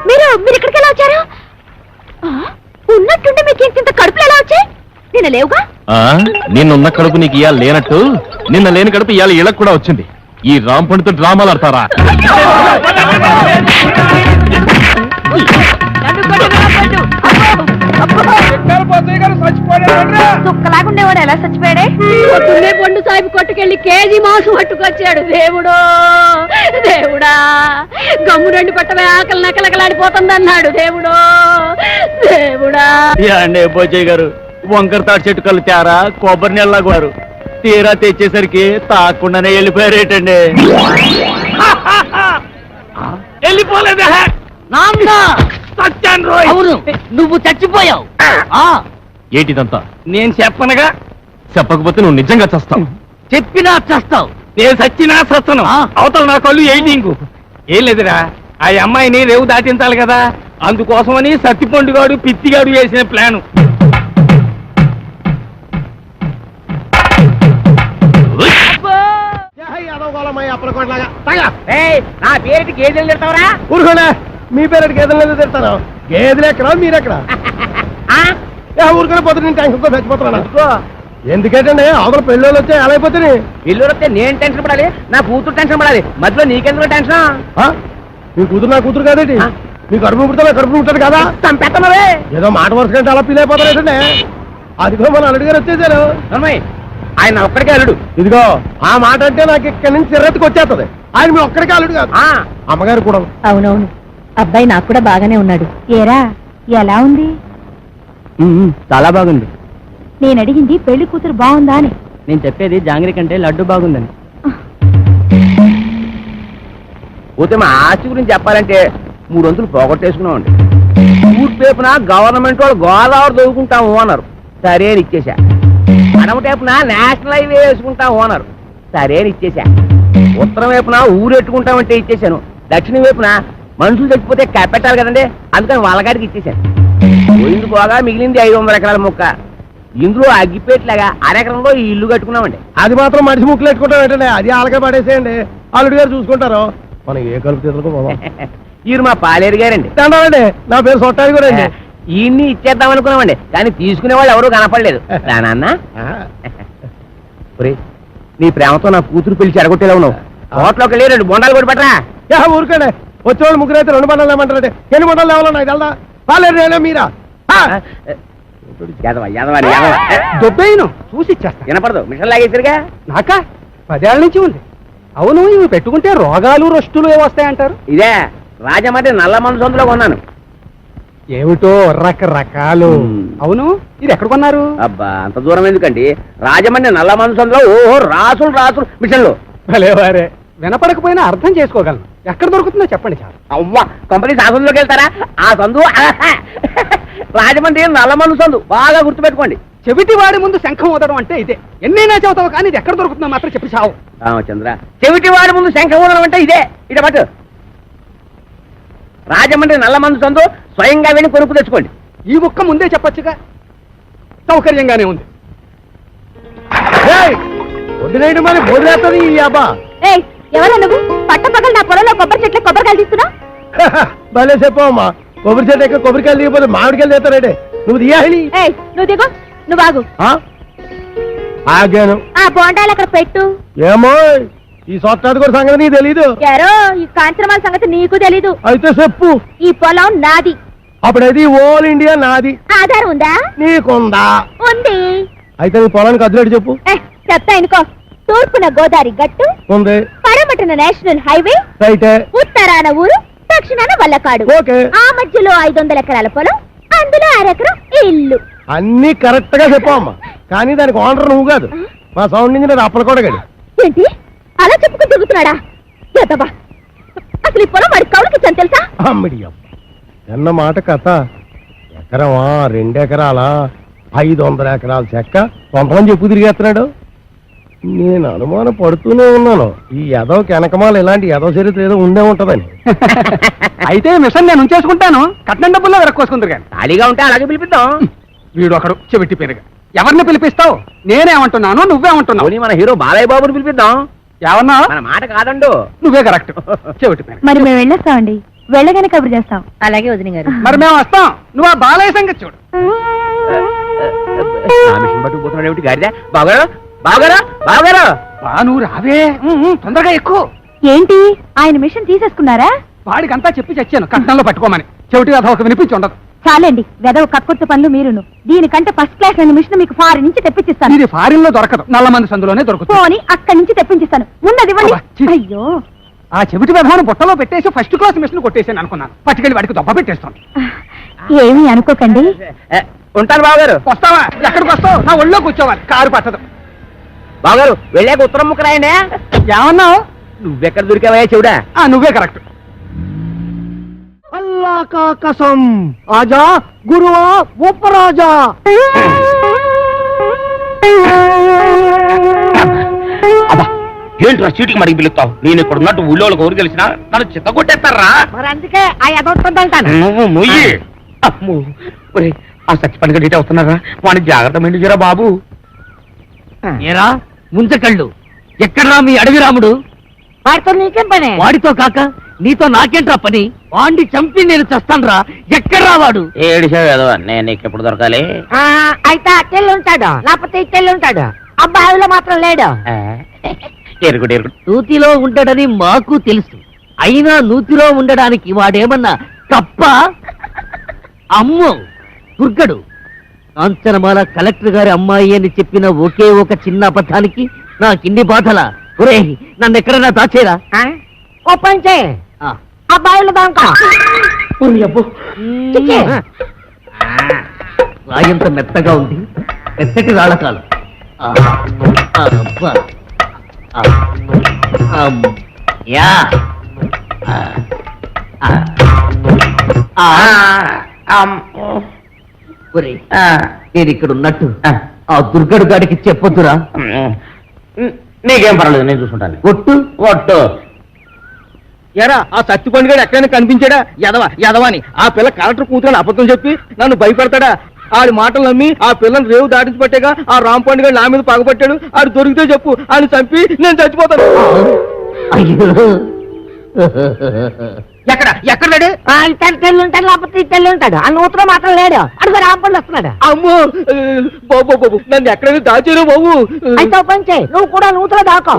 మీరు ఇక్కడికి ఎలా వచ్చారు? ఉన్నట్టుండి మీకు ఇంత కడుపులు ఎలా వచ్చాయి? నిన్న లేవుగా. నిన్నున్న కడుపు నీకు ఇవాళ లేనట్టు నిన్న లేని కడుపు ఇవాళ ఇళ్ళకు కూడా వచ్చింది. ఈ రాంపండితో డ్రామాలు ఆడతారా? తుక్కలాగుండేవాడు ఎలా చచ్చిపోయాడే? పొద్దున్నే పండు సాహిబ్ కొట్టుకెళ్ళి కేజీ మాంసం పట్టుకొచ్చాడు. దేవుడో దేవుడా, గమ్ము రెండు పట్టమే ఆకలి నకలకలాడిపోతుంది అన్నాడు. దేవుడో దేవుడా. అండి బోజయ్య గారు, వంకర తాటి చెట్టు కళ్ళు తేరా కొబ్బరి నీళ్ళలాగారు. తీరా తెచ్చేసరికి తాకుండానే వెళ్ళిపోయారేటండి. వెళ్ళిపోలేదా? అవును, నువ్వు చచ్చిపోయావు. ఏటిదంతా? నేను చెప్పనగా. చెప్పకపోతే నువ్వు నిజంగా చస్తావు. చెప్పినా చస్తావు. నేను సచ్చినా సత్తను. అవతల నా కళ్ళు ఎయిటింగు. ఏం లేదురా, ఆ అమ్మాయిని రేవు దాటించాలి కదా, అందుకోసమని సత్తిపండుగాడు పిత్తిగాడు వేసిన ప్లాను. నా పేరుకి గేదెలు తిడతావరా? ఊరుకోండి, మీ పేరు గేదెలు తిడతాను. గేదెలు ఎక్కడా మీరెక్కడా? ఊరుకొని పోతే నేను టెన్షన్తో చచ్చిపోతున్నా. ఎందుకంటే అవతల పెళ్ళోళ్ళు వచ్చే ఎలా అయిపోతుంది? ఇల్లు వస్తే నేను టెన్షన్ పడాలి, నా కూతురు టెన్షన్ పడాలి. మధ్యలో నీకెందుకు టెన్షన్? మీ కూతురు నా కూతురు కాదేంటి? మీ కడుపు పుడితే కడుపు ఉంటుంది కదా. పెట్టమవే ఏదో మాట వరుస కంటే అలా ఫీల్ అయిపోతారేటండి. అదిగో మన అల్లుడు గారు వచ్చేసారు. ఆయన ఒక్కడికే అల్లుడు. ఇదిగో ఆ మాట అంటే నాకు ఇక్కడి నుంచి చిరెత్తుకు వచ్చేస్తుంది. ఆయన మీ ఒక్కడికే అల్లుడు కాదు, అమ్మగారు కూడా. అవునవును, అబ్బాయి నాకు కూడా బాగానే ఉన్నాడు. ఏరా ఎలా ఉంది? చాలా బాగుంది. నేను అడిగింది పెళ్లి కూతురు బాగుందా అని. నేను చెప్పేది జాంగ్రీ కంటే లడ్డు బాగుందని. పోతే మా ఆస్తి గురించి చెప్పాలంటే 3 వంతులు పోగొట్టేసుకున్నామండి. ఊర్పేపున గవర్నమెంట్ వాళ్ళు గోదావరి దొరుకుంటాము అన్నారు. సరే అని ఇచ్చేసా. అడమటేపున నేషనల్ హైవే వేసుకుంటాము అన్నారు. సరే అని ఇచ్చేసా. ఉత్తరం వైపున ఊరెట్టుకుంటామంటే ఇచ్చేసాను. దక్షిణం వైపున మనుషులు చచ్చిపోతే కప్పెట్టాలి కదండి, అందుకని వాళ్ళగాడికి ఇచ్చేసాను. పోయింది పోగా మిగిలింది 500 ఎకరాల మొక్క. ఇందులో అగ్గిపేట్లాగా అరెకరంలో ఈ ఇల్లు కట్టుకున్నామండి. అది మాత్రం మనిషి ముక్కులు పెట్టుకుంటాం ఏంటండి? అది ఆలకే పడేసేయండి, అల్లుడు గారు చూసుకుంటారు. మనం ఏ కలుపు తీసుకో. ఈయన మా పాలేరు గారండి. తండ్రి, నా పేరు సొట్టాది కూడా అండి. ఈయన్ని ఇచ్చేద్దాం అనుకున్నామండి, కానీ తీసుకునే వాళ్ళు ఎవరూ కనపడలేదు. నాన్న నీ ప్రేమతో నా కూతురు పిలిచి అడగొట్టేలా ఉన్నావు. హోటల్లోకి వెళ్ళి 2 బొండాలు కూడా పెట్టరా. ఊరుకోండి, వచ్చేవాళ్ళు ముగ్గురు అయితే 2 బండాలు ఏమంటారంటే ఎన్ని బండాలు లేవాలన్నా ఇది వెళ్దా? పాలేరు నేనే మీరా? దొబ్బేను చూసి ఇచ్చేస్తా. వినపడదు, మిషన్ లాగేసరిగా. నాకా 10 ఏళ్ళ నుంచి ఉంది. అవును, ఇవి పెట్టుకుంటే రోగాలు రొస్టులు ఏమొస్తాయంటారు? ఇదే రాజమండ్రి నల్ల మందులో కొన్నాను. ఏమిటో రకరకాలు. అవును, ఇది ఎక్కడ కొన్నారు? అబ్బా అంత దూరం ఎందుకండి, రాజమండ్రి నల్ల మందులో. ఓహో, రాసులు రాసులు మిషన్లు. భలేవారే, వినపడకపోయినా అర్థం చేసుకోగలను. ఎక్కడ దొరుకుతుందో చెప్పండి చాలు. అవ్వా, కంపెనీ సందులోకి వెళ్తారా? ఆ సందు రాజమండ్రి నల్ల మందు సందు, బాగా గుర్తుపెట్టుకోండి. చెవిటి వాడి ముందు శంఖం ఊదడం అంటే ఇదే. ఎన్నైనా చెబుతావు కానీ ఇది ఎక్కడ దొరుకుతుందో మాత్రం చెప్పి చావు. రామచంద్ర, చెవిటి వాడి ముందు శంఖం ఊదడం అంటే ఇదే. ఇదే పట్టు. రాజమండ్రి నల్ల మందు సందు స్వయంగా వెళ్ళి కొనుక్కు తెచ్చుకోండి. ఈ ముక్క ముందే చెప్పొచ్చుగా, సౌకర్యంగానే ఉంది. వదిలేయడం మరి వదిలేస్తుంది ఈ అబ్బా. ఏయ్, ఎవరా నువ్వు? పట్టపగలు నా పొలంలో కొబ్బరి చెట్లు కొబ్బరికాయలు తీస్తున్నా? భలే చెప్పమ్మా, కొబ్బరి చెట్టు ఎక్క కొబ్బరికాయలు దిగిపోతే మామిడికాయలు తీస్తారంటే నువ్వు దియాలి. ఏయ్, నువ్వు దిగు, నువ్వు ఆగు. ఆగాను. ఆ బోండాలు అక్కడ పెట్టు. ఏమో ఈ సొట్టాది కూడా సంగతి నీకు తెలీదు. యారో, ఈ కాంచనమాల సంగతి నీకు తెలీదు. అయితే చెప్పు. ఈ పొలం నాది. అప్పుడైతే ఓల్ ఇండియా నాది. ఆధారం ఉందా? నీకుందా? ఉంది. అయితే నీ పొలానికి అదిలేడు చెప్పు. చెప్తా అనుకో. తూర్పున గోదావరి గట్టు ఉంది. పడమటన నేషనల్ హైవే, రైటే. ఉత్తరాన ఊరు, దక్షిణాన వల్లకాడు. ఓకే. ఆ మధ్యలో 500 ఎకరాల పొలం, అందులో 1 ఎకరం ఇల్లు. అన్ని కరెక్ట్ గా చెప్పమ్మా, కానీ దానికి ఓనర్ నువ్వు కాదు, మా సౌండ్ ఇంజనీర్ అప్పలు కూడా గడి. ఏంటి అలా చెప్పుకుని తిరుగుతున్నాడా? ఎదవా, అసలు ఈ పొలం వాడి కౌలుకి ఇచ్చాను తెలుసా? అమ్మిడి అన్న మాట కథ. ఎకరమా 2 ఎకరాలా 500 ఎకరాల చెక్క కొంతమంది చెప్పు తిరిగేస్తున్నాడు. నేను అనుమానం పడుతూనే ఉన్నాను, ఈ యదవ వెనకమాల ఇలాంటి యదవ చరిత్ర ఏదో ఉండే ఉంటదని. అయితే మిషన్ నేను ఉంచేసుకుంటాను, కట్నం డబ్బుల్లో వెరక్కోసుకుందరు కానీ. ఖాళీగా ఉంటే అలాగే పిలిపిద్దాం. వీడు ఒకడు చెవిటి పెరుగు. ఎవరిని పిలిపిస్తావు? నేనేమంటున్నాను, నువ్వేమంటున్నావు? పోనీ మన హీరో బాలయ్య బాబుని పిలిపిద్దాం. ఏమన్నా? మన మాట కాదండు. నువ్వే కరెక్ట్, చెవిటి పెరుగు. మరి మేము వెళ్ళొస్తామండి, వెళ్ళగానే కబురు చేస్తాం. అలాగే వదిన గారు. మరి మేము వస్తాం, నువ్వు ఆ బాలయ్య సంగతి చూడు. మిషన్ పట్టుకుపోతున్నాడు ఏమిటి గాడిద? బావగారు, బావగారు, బావగారు. బా నువ్వు రావే, తొందరగా ఎక్కువ. ఏంటి, ఆయన మిషన్ తీసేసుకున్నారా? వాడికంతా చెప్పి చచ్చాను కట్నంలో పట్టుకోమని. చెవిటి కథ ఒక వినిపించి ఉండదు. చాలండి, వెదవ కక్కుర్తి పనులు మీరును. దీనికంటే ఫస్ట్ క్లాస్ అయిన మిషన్ మీకు ఫారిన్ నుంచి తెప్పించిస్తాను. ఇది ఫారిన్ లో దొరకదు, నల్ల మంది సందులోనే దొరుకుతుంది. పోని అక్కడి నుంచి తెప్పించిస్తాను. ముందది ఇవ్వండి. అబ్బా, ఛీ. అయ్యో, ఆ చెవిటి విధానం బుట్టలో పెట్టేసి ఫస్ట్ క్లాస్ మిషన్ కొట్టేసాను అనుకున్నాను. పట్టుకెళ్ళి వాడికి దొబ్బ పెట్టేస్తాను. ఏమీ అనుకోకండి. ఉంటాను బావగారు. వస్తావా? ఎక్కడికి వస్తావు? నా ఒళ్ళో కూర్చోవాలి, కారు పట్టదు. బావగారు వెళ్ళాక ఉత్తరం ముక్క రాయండి. ఏమన్నావు? నువ్వెక్కడ దొరికావయ్యా చెవుడా? నువ్వే కరెక్ట్. అల్లా కా కసం, ఆజా గురువా ఉపరాజా. అబ్బా, ఏంట్రా చీటికి మడికి పిలుస్తావు? నేను ఇక్కడ ఉన్నట్టు ఊళ్ళో ఊరు తెలిసినా నన్ను చిత్త కొట్టేస్తారా? మరి అందుకే ఆ ఎదవుతుందంటాను. నువ్వు మొయ్యి. అమ్మో, ఒరేయ్, ఆ సత్యపని గడిటే వస్తున్నారా? వాడిని జాగ్రత్త మెండుజరా బాబు. ఏరా ముంచకళ్ళు, ఎక్కడ్రా మీ అడవి రాముడు? వాడితో నీకేం పని? వాడితో కాక నీతో నాకేంట్రా పని? వాడిని చంపి నేను చస్తాన్రా. ఎక్కడ్రా వాడు? ఏడిసావు ఏదో, నేను నీకు ఎప్పుడు దొరకాలి? అయితే అట్టెళ్ళి ఉంటాడు, లేకపోతే ఇట్టెళ్ళి ఉంటాడు. అబ్బాయిలో మాత్రం లేడు. ఎరుగుడు ఎరుగుడు. నూతిలో ఉండడని మాకు తెలుసు, అయినా నూతిలో ఉండడానికి వాడేమన్నా తప్ప? అమ్మో దుర్గడు, కాంచనమాల కలెక్టర్ గారి అమ్మాయి అని చెప్పిన ఒకే ఒక చిన్న అబద్ధానికి నాకిన్ని బాధలా? ఒరే, నన్ను ఎక్కడన్నా దాచేరా? ఓ పని చేయి, అబ్బాయిలు దాంట్లో రాయంత మెత్తగా ఉంది, మెత్తటి రాళ్ళకాలు. యా ఒరే, నేను ఇక్కడ ఉన్నట్టు ఆ దుర్గడు గాడికి చెప్పొద్దురా. నీకేం పర్వాలేదు, నేను చూసుకుంటాను. ఒట్టు ఒట్టు. ఎరా ఆ సత్తిపండు గారు ఎక్కడైనా కనిపించాడా? యదవాని ఆ పిల్ల కలెక్టర్ కూతురని అబద్ధం చెప్పి నన్ను భయపెడతాడా? ఆడి మాటలు నమ్మి ఆ పిల్లని రేవు దాటించి పట్టేగా ఆ రాంపండు గారు నా మీద పగబట్టాడు. ఆడు దొరికితే చెప్పు, ఆయన చంపి నేను చచ్చిపోతాను. అయ్యో, ఎక్కడ లేడు? ఇట్టెళ్ళి ఉంటాడు, లేకపోతే ఇట్టెళ్ళి ఉంటాడు. ఆ నూతులో మాత్రం లేడు. అడుగు రాంపండు వస్తున్నాడు. అమ్మో బాబు, నన్ను ఎక్కడైనా దాచారు బాబు. అయితే ఓ పని చేయి, నువ్వు కూడా నూతులో దాకో.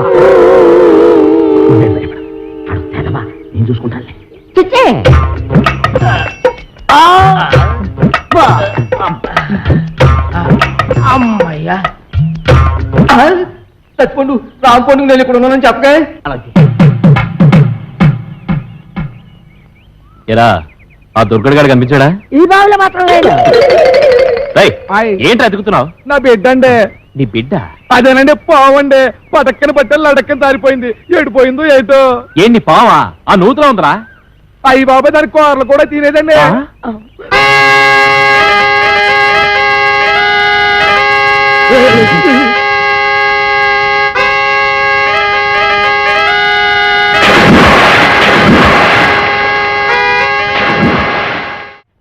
నేను చూసుకుంటాను. చిచ్చి అమ్మయ్యా, సత్తిపండు రాంపండు నేను ఇక్కడ ఉన్నానని చెప్పగా. ఎరా ఆ దుర్గడు గారు కనిపించాడా? ఈ బావిలో మాత్రం లేడు. ఏంటి అతుకుతున్నావు? నా బిడ్డ అండి. నీ బిడ్డ? అదేనండి, పావండి. పటక్కన పట్టాలి, లడక్కన దారిపోయింది. ఏడిపోయిందో ఏదో. ఏంటి పావా? ఆ నూతులో ఉందిరా. అయ్యి బాబాయ్, దాని కూరలు కూడా తినేదండి.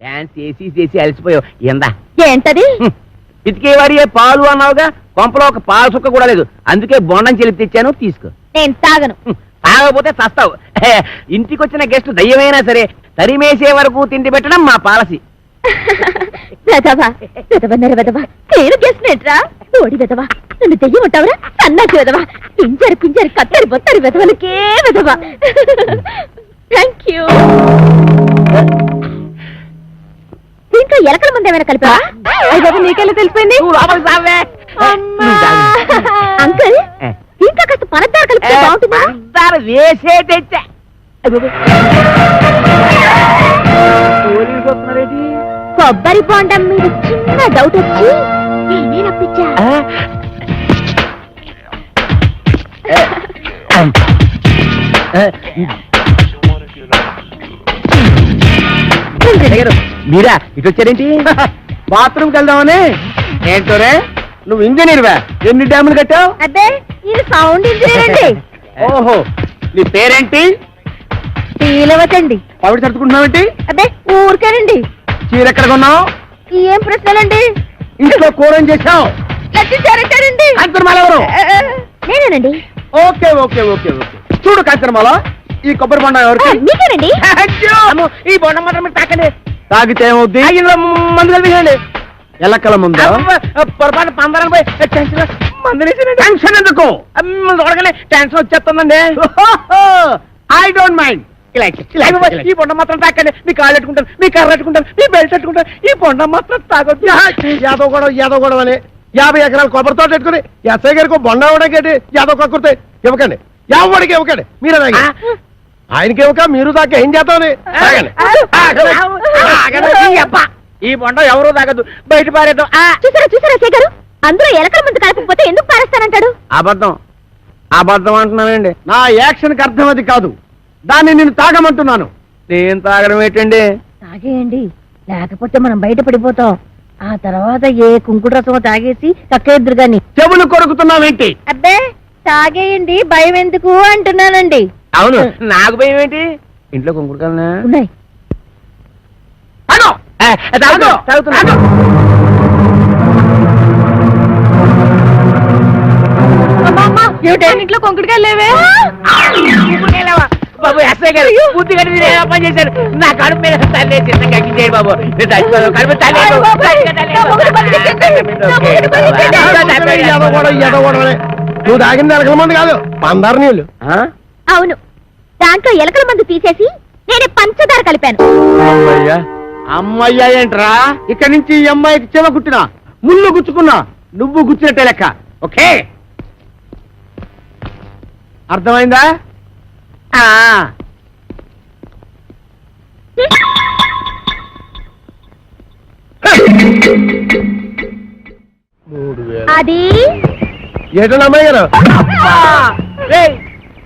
డాన్స్ చేసి అలసిపోయావు ఎందా ఏంటది? ఇతికేవాడి పాలు అన్నావుగా, కొంపలో ఒక పాల సుక్క కూడా లేదు, అందుకే బొండం చెలిపి తెచ్చాను, తీసుకో. నేను తాగను. తాగకపోతే చస్తావు. ఇంటికి వచ్చిన గెస్ట్ దయ్యమైనా సరే తరిమేసే వరకు తిండి పెట్టడం మా పాలసీ. వెదవా వెదవన్నర వెదవా, నేను గెస్ట్రా ఓడి వెదవా, నన్ను దెయ్యం ఉంటావురా సన్నాసి వెదవా, పింజరి పింజరి కత్తరి బొత్తరి వెదవలకే వెదవా. Thank you. దీంట్లో ఎలకల ముందు ఏమైనా కలిపా? నీకెళ్ళి తెలిపోయింది. అంకుల్, దీంట్లో కాస్త పనద్దారు కలిపితే బాగుంటుందా? వేసే తెచ్చా. కొబ్బరి బొండం మీద చిన్న డౌట్ వచ్చి నేనే రప్పించా. మీరా ఇటు వచ్చారేంటి? బాత్రూమ్కి వెళ్దామని. ఏంటోరే నువ్వు ఇంజనీర్వా? ఎన్ని డ్యాములు కట్టావు? అదే ఇది సౌండ్ ఇంజనీర్ అండి. ఓహో, నీ పేరేంటి? తీలవతండి. పవిడి తడుచుకుంటున్నావేంటి? అదే ఊరికేనండి. చీర ఎక్కడ కొన్నావు? ఏం ప్రశ్నలండి? ఇంట్లో కూర ఏం చేశావు? లట్టించారంటారండి. కాంచనమాల ఎవరు? నేనేనండి. Okay okay okay okay. చూడు కాంచనమాల, ఈ కొబ్బరి బొండం ఎవరికి? మీకేనండి. ఈ బొండం మాత్రం మీరు తాకండి. తాగితే ఏమవుద్ది? ఇందులో మందు కలిపేయండి. ఎల్లక్కల ముందు పొరపాటు పందరాన్ని పోయి టెన్షన్ ఎందుకు? చూడగానే టెన్షన్ వచ్చేస్తుందండి. I don't mind. ఈ బొండం మాత్రం తాకండి. మీ కాళ్ళు పెట్టుకుంటాను, మీ కర్ర పెట్టుకుంటాను, మీ బెల్ట్ పెట్టుకుంటాను, ఈ బొండం మాత్రం తాగొద్దు. యాదవ్ గొడవ అని 50 ఎకరాల కొబ్బరి తోట పెట్టుకుని ఎస్ఐ గారికి బొండ ఇవ్వడానికి యాదవ్ కక్కుర్తే ఇవ్వకండి. ఎవరికి ఇవ్వకండి, మీరే తాగి. ఆయనకి ఇవ్వక మీరు దాకా ఏం చేద్దామని తాగండి. ఈ బొండం ఎవరు తాగదు, బయట పారేద్దాం. చూసారా చూసారా శేఖరు, అందులో ఎలకల ముందు కలపకపోతే ఎందుకు పారేస్తానంటాడు? అబద్ధం అబద్ధం అంటున్నానండి. నా యాక్షన్కి అర్థం అది కాదు, దాన్ని నేను తాగమంటున్నాను. నేను తాగడం ఏంటండి? తాగేయండి, లేకపోతే మనం బయట పడిపోతాం. ఆ తర్వాత ఏ కుంకుడు రసమో తాగేసి కక్కేద్దరు గాని. చెవులు కొరుకుతున్నావేంటి? అబ్బే తాగేయండి, భయం ఎందుకు అంటున్నానండి. అవును, నాకు భయం ఏంటి? ఇంట్లో కుంకుడుకాలనా ఉన్నాయి. ఇంట్లో కొంకుడుకాయలు లేవే? బాబు ఎస్ఐ గారు బుద్ధి కట్టి పని చేశారు. నా కడుపు మీద తల్లి చిన్నగా ఎక్కించేయండి బాబు. కడుపు నువ్వు తాగింది ఎలకల మంది కాదు, పందారు నీళ్ళు. అవును, దాంట్లో ఎలకల మందు తీసేసి నేనే పంచదార కలిపాను. అమ్మయ్యా ఏంట్రా, ఇక్కడి నుంచి ఈ అమ్మాయికి చెవ కుట్టినా ముళ్ళు గుచ్చుకున్నా నువ్వు గుచ్చినట్టే లెక్క. ఓకే, అర్థమైందా? అది ఏంటండి అమ్మాయి గారు?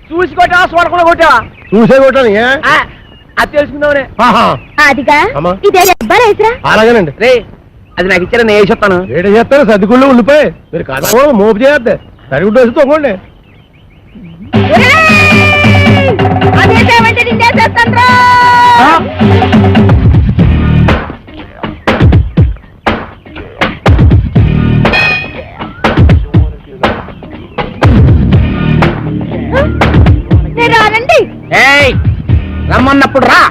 చూసి కొట్టావా చూడకుండా కొట్టావా? చూసే కొట్టాను. అది తెలుసుకుందామనే. అదిగా అమ్మా. ఇదే రబ్బరేసరా? అలాగేనండి. రే, అది నాకు ఇచ్చారా, నేను వేసేస్తాను. ఏడ చేస్తారు సర్దిగుళ్ళు ఉండిపోయి మీరు కాదు మోపు చేయద్దు, సరిగుడ్డు వేసి తొంగండి. అదేమంటే నేను చేసేస్తాను. రానండి. రమ్మన్నప్పుడు రా.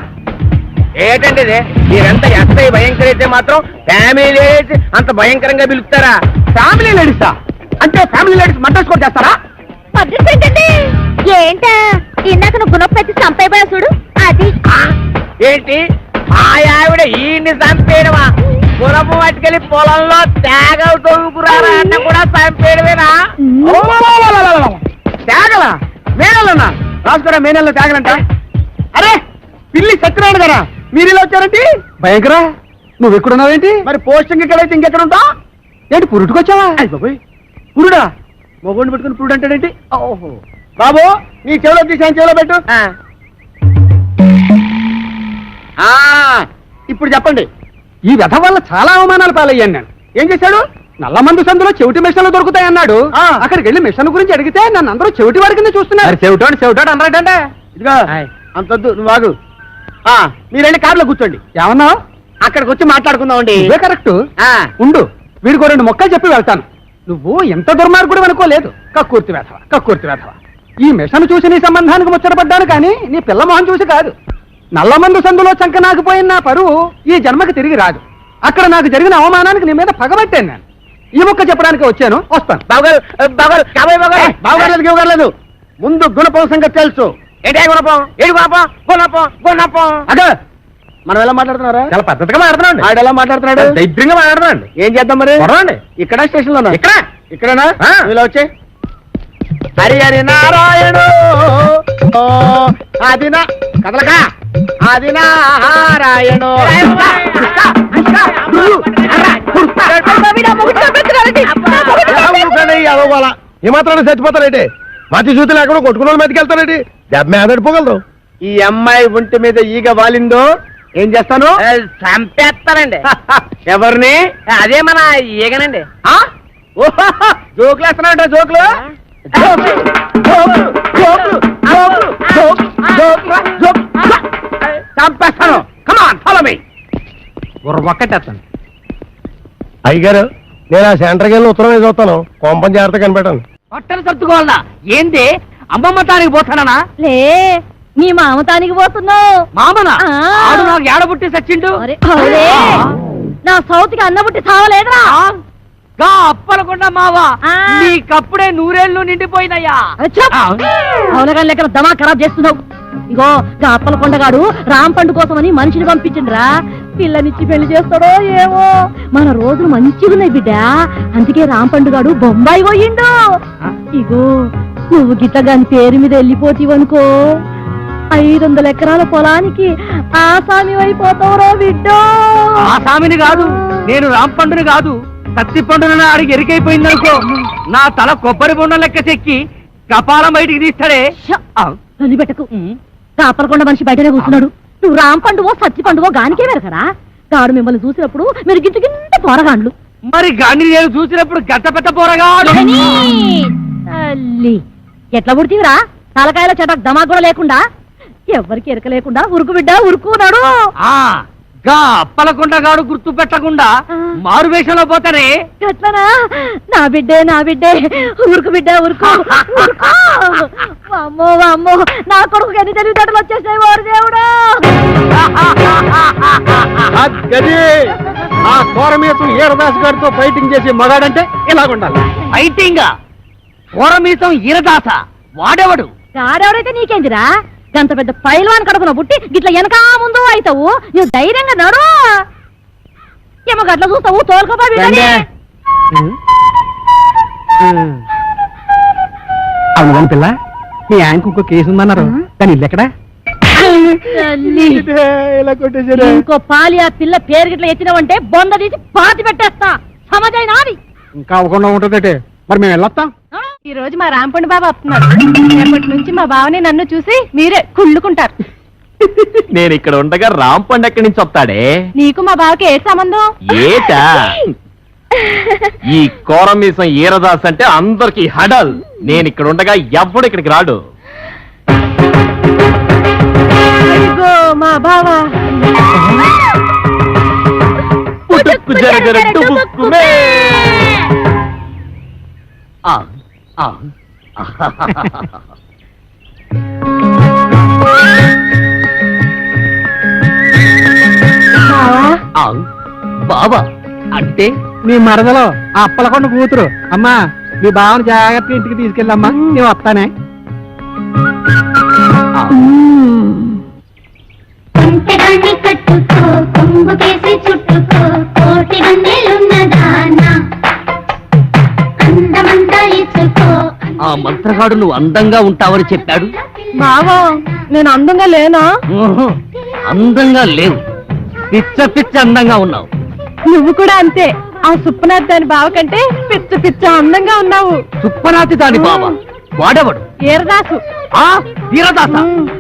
ఏంటండి ఇది? మీరంతా ఎస్ఐ భయంకర అయితే మాత్రం ఫ్యామిలీ లేడీస్ అంత భయంకరంగా పిలుస్తారా? ఫ్యామిలీ లేడీసా? అంటే ఫ్యామిలీ లేడీస్ మర్డర్స్ కూడా చేస్తారా? ఏంటండి? ఏంటా ఇందాక నువ్వు గుణపెట్టి చంపైపోయా చూడు, అది ఏంటి? మా ఆవిడ ఈయన్ని చంపేయడమా? గుణపు పట్టుకెళ్ళి పొలంలో తేగలు తొలుకురారా అన్న కూడా చంపేయడమేనా? తేగలా? మేనల్లనా? రాసుకోరా, మేనల్లో తేగలంట. అరే పిల్లి సత్యనారాయణ గారా, మీరు ఇలా వచ్చారంటే? భయంకరా, నువ్వు ఎక్కడున్నావేంటి? మరి పోస్టింగ్ ఎక్కడైతే ఇంకెక్కడ ఉంటావు ఏంటి? పురుటుకొచ్చావా? పురుడా? మొగోడిని పెట్టుకుని పురుడు అంటాడేంటి? ఓహో బాబు, నీ చెవిలో తీసాను, చెవిలో పెట్టు. ఇప్పుడు చెప్పండి. ఈ వ్యధ వల్ల చాలా అవమానాలు పాలయ్యాను నేను. ఏం చేశాడు? నల్లమందు సందులో చెవిటి మిషన్లు దొరుకుతాయన్నాడు. అక్కడికి వెళ్ళి మిషన్ గురించి అడిగితే నన్ను అందరూ చెవిటి వాడి కింద చూస్తున్నారు. చెవిటోడు అన్నాడంటే ఇదిగో అంతొద్దు నువ్వు ఆగు. మీరు వెళ్ళి కార్లో కూర్చోండి. ఏమన్నావు? అక్కడికి వచ్చి మాట్లాడుకుందామండి. ఇదే కరెక్ట్. ఉండు, వీడికో 2 మొక్కలు చెప్పి వెళ్తాను. నువ్వు ఎంత దుర్మార్గుడు అనుకోలేదు. కక్కుర్తి వేధవ. ఈ మిషన్ చూసి నీ సంబంధానికి ముచ్చటపడ్డాను కానీ నీ పిల్ల మొహం చూసి కాదు. నల్లమందు సందులో చంకనాకపోయిన నా పరువు ఈ జన్మకి తిరిగి రాదు. అక్కడ నాకు జరిగిన అవమానానికి నీ మీద పగబట్టాను నేను. ఈ మొక్క చెప్పడానికి వచ్చాను, వస్తాను. బావగారు లేదు. ముందు గుణపం సంగతి తెలుసు. ఏంటే గుణపం? ఏడు గుణపం. అదే మనం ఎలా మాట్లాడుతున్నారా? చాలా పద్ధతిగా మాట్లాడుతున్నాడు. ఆడు ఎలా మాట్లాడుతున్నాడు? దైద్యంగా మాట్లాడుతున్నాడు. ఏం చేద్దాం మరి? కొడవండి. ఇక్కడ స్టేషన్ లోనా? ఇక్కడేనా? ఆ. ఇలా వచ్చే హరి హరి నారాయణ ఆదిన కదలక ఆది నారాయణ. ఏమాత్రాన్ని చచ్చిపోతారేంటి? మతి చూతులు ఎక్కడో కొట్టుకున్న వాళ్ళ మీదకి వెళ్తారేంటి? దెబ్బ మీద నడిపోగలరు. ఈ అమ్మాయి ఒంటి మీద ఈగ వాలిందో ఏం చేస్తాను? చంపేస్తానండి. ఎవరిని? అదే మన ఈగనండి. జోకులు వేస్తున్నాడు. జోకులు చంపేస్తాను. Come on follow me. ఒక్కటేస్తాను. అయ్యగారు, నేను ఆ సెంటర్కి వెళ్ళి ఉత్తరం వేసి వస్తాను. కొంపం జాగ్రత్త కనిపెట్టాను. పట్టణ సర్దుకోవాలనా? ఏంది అమ్మమ్మ తానికి పోతానా? లే, నీ మామతానికి పోతున్నావు. మామనా? ఆ. ఆడు నాకు ఏడబుట్టి సచ్చిండు. అరే, అవునే. నా సౌతికి అన్నబుట్టి సావలేదురా. గా అప్పలకుండా మావా, ఆ. నీకప్పుడే 100 ఏళ్ళు నిండిపోయినయ్యా. అవునగా లెక్కన దమా ఖరాబ్ చేస్తున్నావు. ఇగో గా అప్పలకొండగాడు రాంపండు కోసమని మనిషిని పంపించిండ్రా. పిల్లనిచ్చి పెళ్లి చేస్తాడో ఏమో. మన రోజులు మంచిగున్నాయి బిడ్డ. అందుకే రాంపండుగాడు బొంబాయి పోయిండు. ఇగో నువ్వు గిట్టగాని పేరు మీద వెళ్ళిపోతీవనుకో 500 ఎకరాల పొలానికి ఆసామి అయిపోతావురో బిడ్డో. ఆ సామిని కాదు, నేను రాంపండుని కాదు, సత్తి పండున అడిగి ఎరికైపోయిందనుకో నా తల కొబ్బరి బొండం లెక్క చెక్కి కపాలం బయటికి తీస్తాడే. పెట్టకు. కాపలకొండ మనిషి బయటనే కూర్చున్నాడు. నువ్వు రాంపండువో సత్తి పండువో గానికే వెరకరా. గాడు మిమ్మల్ని చూసినప్పుడు మీరు గింత గింత పోరగాండ్లు. మరి గాని నేను చూసినప్పుడు గట్ట పెట్ట పోరగా తల్లి ఎట్లా పుడితీవిరా? తలకాయల చెట దమా కూడా లేకుండా, ఎవరికి ఎరక లేకుండా ఉరుకు బిడ్డ ఉరుకున్నాడు. గా అప్పలకొండగాడు గుర్తు పెట్టకుండా మారు వేషంలో పోతానే. ఎట్లనా? నా బిడ్డే ఉరుకు బిడ్డ ఉరుకు. అమ్మో అమ్మో, నా కొడుకు ఎన్ని తెలివితేటలు వచ్చేసాయి ఓరు దేవుడు. ఆ కోరమీసం ఈరదాస్ గారితో ఫైటింగ్ చేసి మగాడంటే ఇలాగుండాలి. ఫైటింగ్ కోరమీసం ఈరదాస వాడెవడు? గాడెవడైతే నీకేందిరా? గంత పెద్ద పైల్వాన్ కడుపున పుట్టి గిట్ల వెనకా ముందు అవుతావు. నువ్వు ధైర్యంగా నడు. ఏమో గట్ల చూస్తావు తోలుకోపా. అవును పిల్ల, మీ ఆయనకు ఇంకో కేసు ఉందన్నారు. కానీ ఇల్లు ఎక్కడా? ఇంకో పాలి ఆ పిల్ల పేరు గిట్ల ఎత్తినావంటే బొంద తీసి పాతి పెట్టేస్తా. సమజై నాది. ఇంకా అవ్వకుండా ఉంటుందటే. మరి మేము వెళ్ళొస్తాం. ఈ రోజు మా రాంపండు బాబు వస్తున్నాడు. రేపటి నుంచి మా బావని నన్ను చూసి మీరే కుళ్ళుకుంటారు. నేను ఇక్కడ ఉండగా రాంపండు ఎక్కడి నుంచి వస్తాడే? నీకు మా బావకి ఏ సంబంధం? ఏటా ఈ కోరమీసం ఈరదాస్ అంటే అందరికి హడల్. నేను ఇక్కడ ఉండగా ఎవ్వడు ఇక్కడికి రాడు. అదిగో మా బావ. పుట్టుక్కు జరగర డుబుక్కుమే. బాబా అంటే మీ మరదలో ఆ అప్పలకొండ కూతురు. అమ్మా, మీ బావని జాగ్రత్తగా ఇంటికి తీసుకెళ్ళమ్మా. నేను వస్తానే. కట్టుకో కొంగు కేసి చుట్టుకో కోటి గంటలున్నదానా అందమంతా ఇచ్చుకో. ఆ మంత్రగాడు నువ్వు అందంగా ఉంటావని చెప్పాడు. బావా, నేను అందంగా లేనా? అందంగా లేవు, పిచ్చ పిచ్చ అందంగా ఉన్నావు. నువ్వు కూడా అంతే. ఆ సుప్పనాథ్ దాని బావ కంటే పిచ్చ పిచ్చ అందంగా ఉన్నావు. సుప్పనాతి దాని బాబా వాడెవడు? ఈరదాసు. ఆ వీరదాస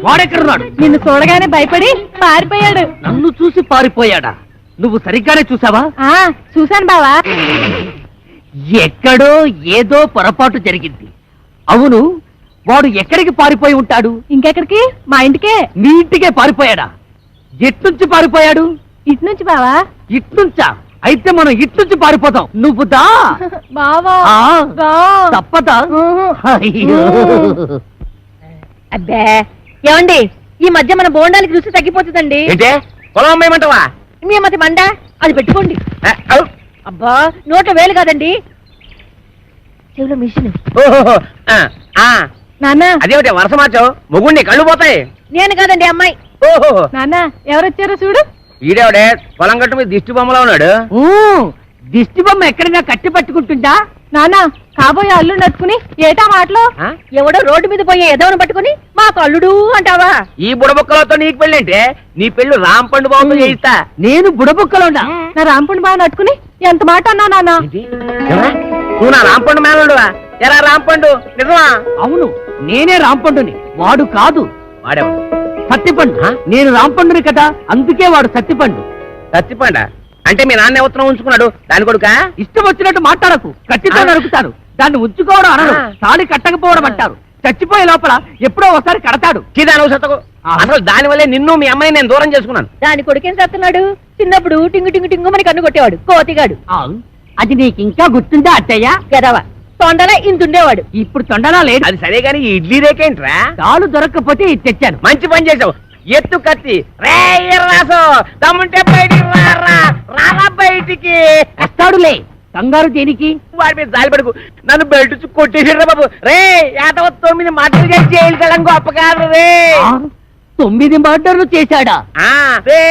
వాడెక్కడున్నాడు? నిన్ను చూడగానే భయపడి పారిపోయాడు. నన్ను చూసి పారిపోయాడా? నువ్వు సరిగ్గానే చూసావా? చూశాను బావా. ఎక్కడో ఏదో పొరపాటు జరిగింది. అవును, వాడు ఎక్కడికి పారిపోయి ఉంటాడు? ఇంకెక్కడికి? మా ఇంటికే. నీ ఇంటికే పారిపోయాడా? ఎట్నుంచి పారిపోయాడు? ఇటు నుంచి బావా. ఇట్నుంచా? అయితే మనం ఇట్నుంచి పారిపోతాం. నువ్వు దా. బావా ఆ, రా. తప్పదా? అయ్యో. అబ్బే ఏమండి, ఈ మధ్య మన బోండానికి రుచి తగ్గిపోతుందండి. ఏంటే పొలం అమ్మేయమంటావా? మీ మతి మండ అది పెట్టుకోండి. అబ్బా నోట వేలు కాదండి, చెవిలో మిషన్. ఓహో నాన్న అదేమిటి వరుస మార్చావు? మొగుండి కళ్ళు పోతాయి. నేను కాదండి అమ్మాయి. ఓహో నాన్న ఎవరొచ్చారో చూడు. ఈడేవిడే పొలం గట్టు మీద దిష్టి బొమ్మలో ఉన్నాడు. ఊ, దిష్టి బొమ్మ ఎక్కడైనా కట్టి పట్టుకుంటుందా? నాన్న కాబోయే అల్లు నట్టుకుని ఏటా మాటలు. ఎవడో రోడ్డు మీద పోయే ఎదవను పట్టుకుని మా కల్లుడు అంటావా? ఈ బుడబుక్కలతో నీకు పెళ్ళి అంటే నీ పెళ్ళు రాంపండు బాబుతో చేయిస్తా. నేను బుడబుక్కలోనా? నా రాంపుణ్ణి బాగా నట్టుకుని ఎంత మాట అన్నా నాన్న. ఏమరా? నువ్వు నా రాంపండు మేనలుడువా? ఎలా రాంపండు నిజమా? అవును, నేనే రాంపండుని, వాడు కాదు. వాడేవాడు సత్తిపండు. ఆ? నేను రాంపండుని కదా, అందుకే వాడు సత్తిపండు. సత్తిపండ అంటే మీ నాన్న ఉత్తరం ఉంచుకున్నాడు దాని కొడుకా? ఇష్టం వచ్చినట్టు మాట్లాడకు, కత్తితో నరుకుతాను. దాన్ని ఉంచుకోవడం అనరు, తాళి కట్టకపోవడం అంటారు. చచ్చిపోయే లోపల ఎప్పుడో ఒకసారి కడతాడు. చిదాను సత్తకు. అసలు దాని వల్లే నిన్ను మీ అమ్మాయిని నేను దూరం చేసుకున్నాను. దాని కొడుకేం చేస్తున్నాడు? చిన్నప్పుడు టింగు టింగు టింగు మని కన్ను కొట్టేవాడు కోతిగాడు. ఆ, అది నీకు ఇంకా గుర్తుందా అత్తయ్య? గదవా తొండల ఇంతుండేవాడు. ఇప్పుడు తొండలా లేడు. అది సరే గాని ఈ ఇడ్లీ రేకేంట్రా? తాళు దొరక్కపోతే ఇది తెచ్చాను. మంచి పని చేసావు. ఎత్తు కత్తి రే రాసు తమ్ముంటే బయటికి రారా, రారా బయటికి. వస్తాడులే, కంగారు దేనికి? వాడి మీద జాలి పడుకు, నన్ను బయట కొట్టేసిర్రా బాబు. రే 9 మాటలు చేసి జైలు కలం గొప్ప కాదు రే. ఆ, 9 మర్డర్లు చేశాడా? రే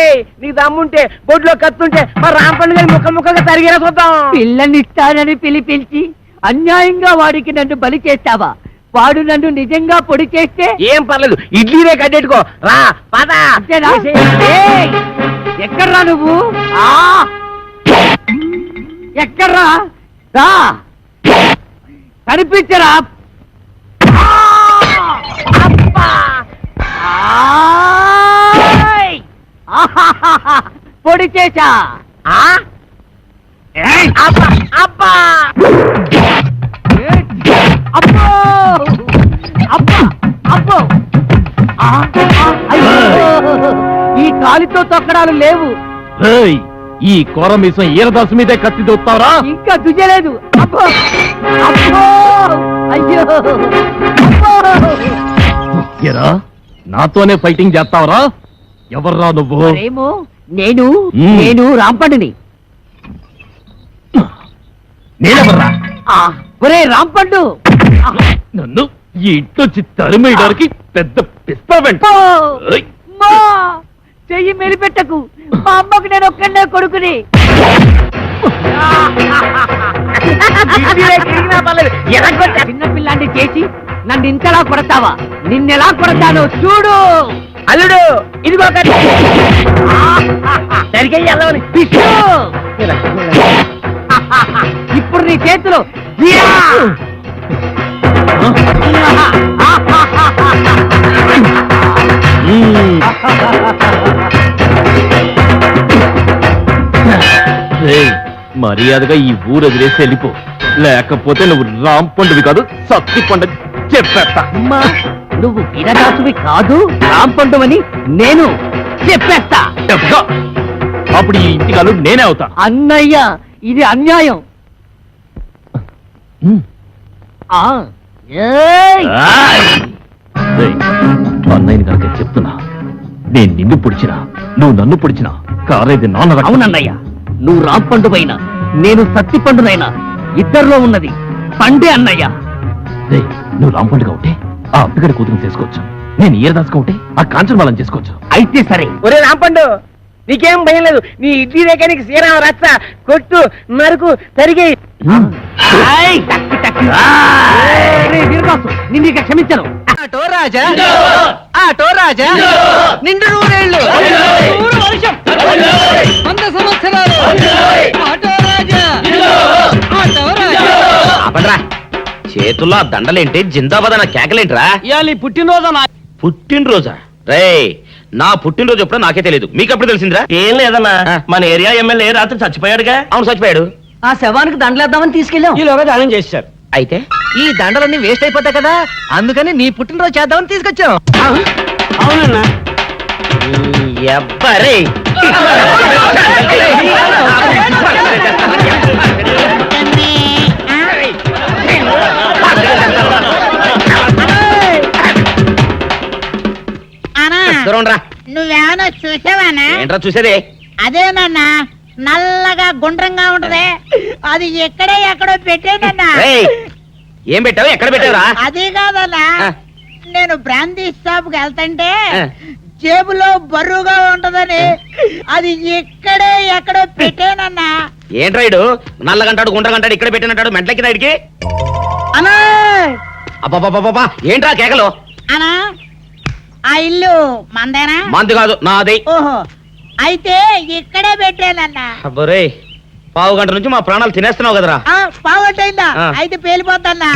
నీకు దమ్ముంటే బొడ్లో కత్తుంటే మా రాంపండు గారి ముక్కలు ముక్కలుగా తరిగేలా చూద్దాం. పిల్లనిస్తానని పిలిపించి అన్యాయంగా వాడికి నన్ను బలి చేస్తావా? వాడు నన్ను నిజంగా పొడి చేస్తే ఏం పర్లేదు, ఇడ్లీ రే కట్టెట్టుకో. రా పద. అంతేనా? ఏయ్, ఎక్కడ్రా నువ్వు? ఆ, ఎక్కడ్రా? రా, కనిపించరా? ఆ, అబ్బా! ఆయ్! ఆహాహాహా! పొడి చేశా. ఏయ్! అబ్బా అబ్బా అబ్బో! అబ్బా! అబ్బో! ఆ, ఆ, అయ్యో! ఈ కాలితో తొక్కడాలు లేవు. ఈ కోరమీసం ఈరదాసు మీదే కత్తి దొత్తావరా? ఇంకా దుయ్యలేదు. అబ్బో! అబ్బో! అయ్యో! అబ్బో! ఎరా నాతోనే ఫైటింగ్ చేస్తావరా? ఎవర్రా నువ్వు? మరేమో నేను మ్మ్. నేను రాంపండుని. నేనెవర్రా? ఆ, ఒరే రాంపండు! ఆ, నన్ను ఈ ఇంట్లోంచి తరిమేయడానికి పెద్ద పిస్తా అబ్బో! మా! చెయ్యి మెలిపెట్టకు, మా అమ్మకు నేను ఒక్కడే కొడుకుని. ఇడ్లీ రే తిరిగినా పర్లేదు. ఎలాగొట్టా? చిన్న పిల్లాన్ని చేసి నన్ను ఇంతలా కొడతావా? నిన్నెలా కొడతానో చూడు. అల్లుడు ఇదిగో కత్తి. సరిగ్గా వెళ్ళవని. పిచ్చు! ఇప్పుడు నీ చేతిలో జియా! మర్యాదగా ఈ ఊరు వదిలేసి వెళ్ళిపో, లేకపోతే నువ్వు రాంపండువి కాదు సత్తి పండు చెప్పేస్తా. అమ్మా, నువ్వు వీరదాసువి కాదు, రాంపండువని నేను చెప్పేస్తా. చెప్తా. అప్పుడు ఈ ఇంటి కాదు నేనే అవుతా. అన్నయ్య, ఇది అన్యాయం. ఆ, ఏయ్! రేయ్, అన్నయ్యని కనుక చెప్తున్నా, నేను నిన్ను పొడిచినా నువ్వు నన్ను పొడిచినా కారేది నాన్న రక్తం. అవునన్నయ్య, నువ్వు రాంపండువైనా నేను సత్తిపండునైనా ఇద్దరిలో ఉన్నది పండే అన్నయ్య. రేయ్, నువ్వు రాంపండుగా ఉంటే ఆ అప్పగడి కూతురు చేసుకోవచ్చు, నేను ఈరదాసుగా ఉంటే ఆ కాంచన బాలం చేసుకోవచ్చు. అయితే సరే. ఒరే రాంపండు నీకేం భయం లేదు. నీ ఇడ్లీ రేఖ నీకు శ్రీరామ రచ్చ కొట్టు నరుకు తరిగి. ఆయ్! టక్కి టక్కి. రేయ్ వీరదాసు, నిన్ను ఇక క్షమించను. ఆటో రాజా, ఆటో రాజా, నిండు నూరేళ్ళు, 100 వర్షం, 100 సంవత్సరాలు, ఆటో రాజా, ఆటో రాజా. అపడ్రా చేతుల్లో ఆ దండలేంటి, జిందాబాద్ అన్న కేకలేంట్రా? ఇవాళ నీ పుట్టినరోజు నా పుట్టినరోజా? రే నా పుట్టినరోజు ఎప్పుడో నాకే తెలియదు, మీకు ఎప్పుడు తెలిసిందిరా? ఏం లేదన్నా, ఆ. మన ఏరియా ఎమ్మెల్యే రాత్రి చచ్చిపోయాడుగా. అవును చచ్చిపోయాడు. ఆ శవానికి దండలేద్దామని తీసుకెళ్ళాం. ఈలోగా దానం చేశారు. అయితే ఈ దండలన్నీ వేస్ట్ అయిపోతాయి కదా, అందుకని నీ పుట్టినరోజు చేద్దామని తీసుకొచ్చాం. అవునన్నా. ఎవ్వరే దూరంరా. నువ్వేమన్నా చూసావానా? ఏంట్రా చూసేదే? అదేనన్నా నల్లగా గుండ్రంగా ఉంటది, అది ఎక్కడో పెట్టేనన్నా. ఏయ్, ఏం పెట్టావు? ఎక్కడ పెట్టావురా? అది కాదన్నా, ఆ. నేను బ్రాందీ షాప్ కి వెళ్తుంటే ఆ. జేబులో బరువుగా ఉంటదని అది ఎక్కడో పెట్టేనన్నా. ఏంట్రా ఇడు నల్లగంటాడు గుండ్రగంటాడు ఇక్కడ పెట్టినట్టాడు మెంట్లకి నాడికి? అన్నా అబ్బాబాబాబా ఏంట్రా కేకలు? అన్నా ఆ ఇల్లు మందేనా? మంది కాదు నాది. ఓహో, అయితే ఇక్కడే పెట్టానన్నా. అబ్బరే, పావు గంట నుంచి మా ప్రాణాలు తినేస్తున్నావు కదరా. పావట్టయిందా? ఆ. అయితే పేలిపోద్దన్నా.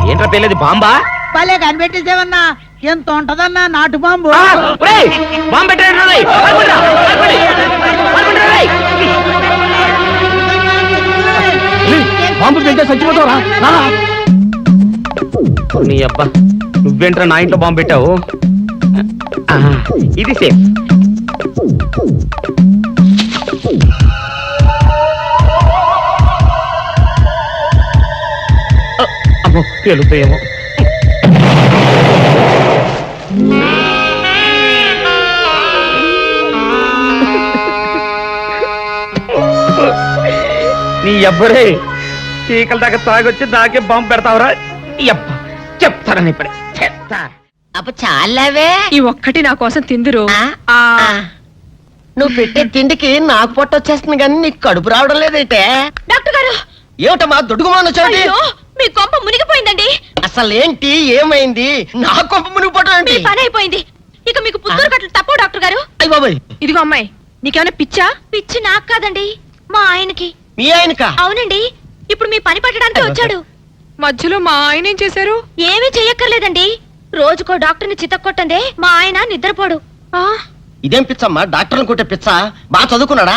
ఏంట్రా పెళ్ళేది? బాంబా? భలే కనిపెట్టేసేవన్నా, ఎంత ఉంటదన్నా నాటు బాంబు. బాంబు పెట్టాడు. బాంబు పెంచే చచ్చిపోతావురా. నీ అబ్బా, నువ్వేంట్రా నా ఇంట్లో బాంబు పెట్టావు? ఆ, ఇది సేఫ్. అమ్మో, పేలుతాయేమో. నీ అబ్బరే, చీకల దాకా తాగొచ్చి నాకే బాంబు పెడతావురా? అబ్బా, చెప్తారని ఇప్పుడే చెప్తా. అప్ప చాలావే. ఈ ఒక్కటి నా కోసం తిందురు. నువ్వు పెట్టే తిండికి నాకు పొట్ట వచ్చేస్తుంది కానీ నీకు కడుపు రావడం లేదైతే. డాక్టర్ గారు, ఏమిటమ్మా దుడుగుమానొచ్చాడు? అయ్యో, మీ కొంప మునిగిపోయిందండి. అసలు ఏంటి, ఏమైంది? నా కొంప మునిగిపోవడం మీ ఏంటి? పని అయిపోయింది. ఇక మీకు పుత్తూరు కట్టలు తప్పవు డాక్టర్ గారు. అయ్య బాబాయ్, ఇదిగో అమ్మాయి, నీకేమైనా పిచ్చా? పిచ్చి నాకు కాదండి, మా ఆయనకి. మీ ఆయనకా? అవునండి, ఇప్పుడు మీ పని పట్టడానికి వచ్చాడు. మధ్యలో మా ఆయన ఏం చేశారు? ఏమీ చెయ్యక్కర్లేదండి, రోజుకో డాక్టర్ని చితక్కొట్టందే మా ఆయన నిద్రపోడు. ఇదేం పిచ్చమ్మా, డాక్టర్ని కొట్టే పిచ్చ? బాగా చదువుకున్నాడా?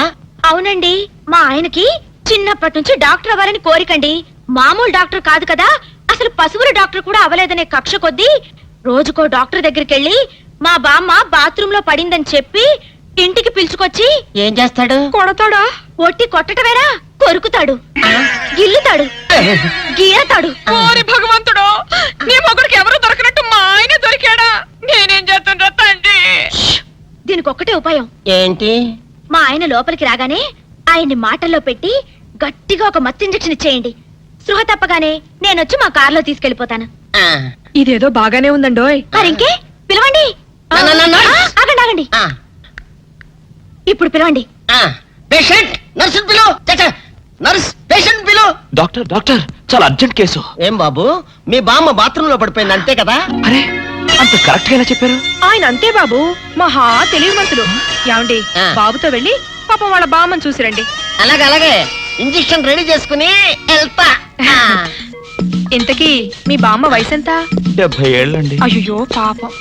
అవునండి, మా ఆయనకి చిన్నప్పటి నుంచి డాక్టర్ అవ్వాలని కోరికండి. మామూలు డాక్టర్ కాదు కదా, అసలు పశువుల డాక్టర్ కూడా అవ్వలేదనే కక్ష కొద్దీ రోజుకో డాక్టర్ దగ్గరికి వెళ్ళి మా బామ్మ బాత్రూమ్ లో పడిందని చెప్పి ఇంటికి పిలుచుకొచ్చి ఏం చేస్తాడు? కొడతాడా? ఒట్టి కొట్టటమేరా, కొరుకుతాడు, గిల్లుతాడు, గీరతాడు. ఓరి భగవంతుడు, నీ మొగుడికి ఎవరు దొరకనట్టు మా ఆయన దొరికాడా? నేనేం చేస్తుండ్రా తండ్రి? దీనికి ఒక్కటే ఉపాయం. ఏంటి? మా ఆయన లోపలికి రాగానే ఆయన్ని మాటల్లో పెట్టి గట్టిగా ఒక మత్తు ఇంజెక్షన్ ఇచ్చేయండి. స్పృహ తప్పగానే నేనొచ్చి మా కారులో తీసుకెళ్లిపోతాను. ఇదేదో బాగానే ఉందండోయ్. మరింకే పిలవండి. ఆగండి ఆగండి, ఇప్పుడు పిలవండి. పేషెంట్, నర్సు పిలు. నర్స్, పేషెంట్ పిలు. డాక్టర్ డాక్టర్, చాలా అర్జెంట్ కేసు. ఏం బాబు, మీ బామ్మ బాత్రూమ్ లో పడిపోయింది అంతే కదా? అరే, అంత కరెక్ట్ గా చెప్పారు. ఆయన అంతే బాబు, మహా తెలివి మనసులు. ఏమండి, బాబుతో వెళ్ళి పాపం వాళ్ళ బామ్మని చూసిరండి. అలాగే ఇంజెక్షన్ రెడీ చేసుకుని వెళ్తా. ఇంతకీ మీ బామ్మ వయసు ఎంత? 70 ఏళ్ళండి. అయ్యో పాపం.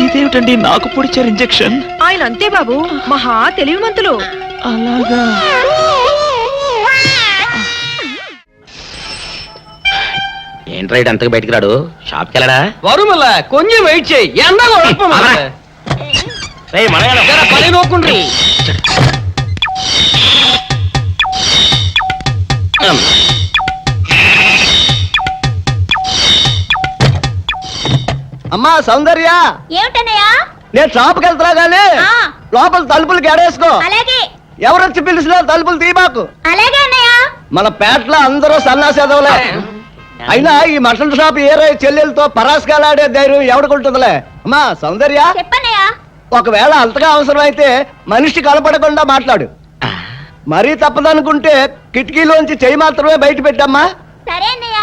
ఇదేమిటండి నాకు పొడిచారు ఇంజెక్షన్? ఆయన అంతే బాబు, మహా తెలివి మంతులు. అలాగా. ఏంట్రా ఇటు అంతకు బయటికి రాడు? షాప్కి వెళ్ళడా? వరుమల కొంచెం వెయిట్ చేయి, ఎండగా రేయ్, మనగాడు. పని నోకుండ్రి. అమ్మా సౌందర్య, ఏమిటన్నయ్యా? నేను షాప్కి వెళ్తున్నా గానీ లోపల తలుపులు గడేసుకో. అలాగే ఎవరొచ్చి పిలిచినా తలుపులు తీయబాకు. అలాగే అన్నయ్య. మన పేటలో అందరూ సన్నాసేదవులే. అయినా ఈ మటన్ షాప్ ఏరే చెల్లెలతో పరాస్కాలాడే ధైర్యం ఎవడుకుంటుందిలే. అమ్మా సౌందర్య, చెప్పన్నయ్యా. ఒకవేళ అంతగా అవసరమైతే మనిషి కనపడకుండా మాట్లాడు. మరీ తప్పదనుకుంటే కిటికీలోంచి చెయ్యి మాత్రమే బయట పెట్టమ్మా. సరే అన్నయ్య.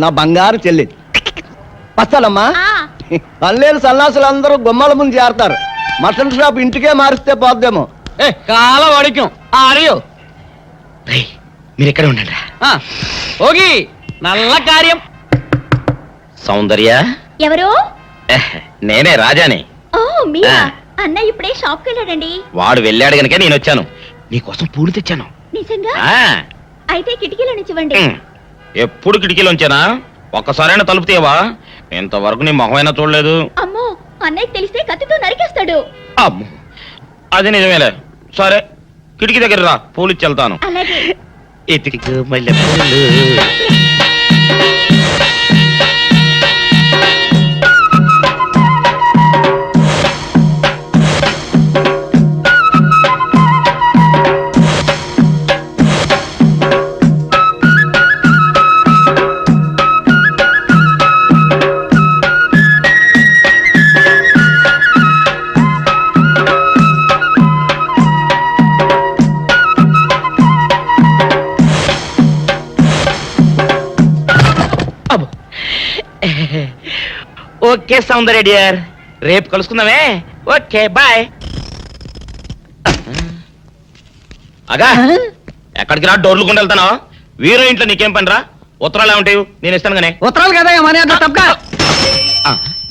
నా బంగారు చెల్లి. వస్తానమ్మా. పనిలేని సన్నాసులు అందరూ గుమ్మల ముందు చేరతారు. మటన్ షాప్ ఇంటికే మారిస్తే పోద్దేమో. కాల వడికం ఆరియో. మీరు ఎక్కడ ఉండండి. ఓగి నల్ల కార్యం. సౌందర్య, ఎవరు? నేనే రాజాని. ఓ మీరా? అన్న ఇప్పుడే షాప్కి వెళ్ళాడండి. వాడు వెళ్ళాడు గనుక నేను వచ్చాను. నీకోసం పూలు తెచ్చాను. నిజంగా? ఆ, అయితే కిటికీలో నిచ్చివ్వండి. ఎప్పుడు కిటికీలోంచానా? ఒక్కసారైనా తలుపు తీయవా? ఇంతవరకు నీ మొహమైనా చూడలేదు. అమ్మో, అన్నయ్య తెలిస్తే కత్తితో నరికేస్తాడు. అమ్మో, అది నిజమేలే. సరే, కిటికీ దగ్గర రా, పూలు ఇచ్చి వెళ్తాను. అలాగే. ఎతికి మల్లె పూలు. ఓకే సౌందర్య డియర్, రేపు కలుసుకుందామే. Okay bye. అగా ఎక్కడికి రా, డోర్లు కొండ వెళ్తానా? వీరో ఇంట్లో నీకేం పని రా? ఉత్తరాలు ఏమంటాయి? నేను ఇస్తాను గానే. ఉత్తరాలు కదా మనీ ఆర్డర్ తప్ప.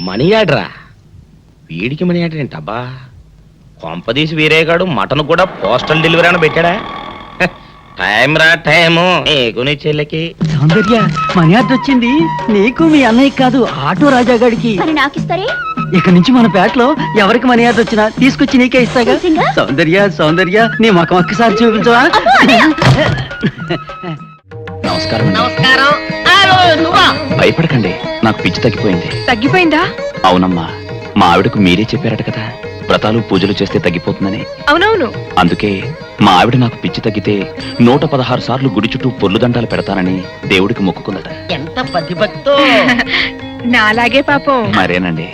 మనీ ఆర్డరా? వీడికి మనీ ఆర్డర్ ఏంటబ్బా? కొంపదీసి వీరేగాడు మటన్ కూడా పోస్టల్ డెలివరీ అని పెట్టాడా? టైం రా టైము నీకు నీ చెల్లెకి. సౌందర్య మనీ ఆర్డర్ వచ్చింది నీకు మీ అన్నయ్య కాదు, ఆటో రాజా గారికి. మరి నాకిస్తారే? ఇక నుంచి మన పేటలో ఎవరికి మనీ ఆర్డర్ వచ్చినా తీసుకొచ్చి నీకే ఇస్తాగా. నిజంగా? సౌందర్య సౌందర్య నీ ముఖం ఒక్కసారి చూపించవా? నమస్కారం. నమస్కారం. భయపడకండి, నాకు పిచ్చి తగ్గిపోయింది. తగ్గిపోయిందా? అవునమ్మా, మా ఆవిడకు మీరే చెప్పారట కదా, వ్రతాలు పూజలు చేస్తే తగ్గిపోతుందని. అవునవును. అందుకే మా ఆవిడ నాకు పిచ్చి తగ్గితే 116 సార్లు గుడి చుట్టూ పొర్లు దండాలు పెడతానని దేవుడికి మొక్కుకుందట. ఎంత పతిభక్తో. నాలాగే పాపం. మరేనండి,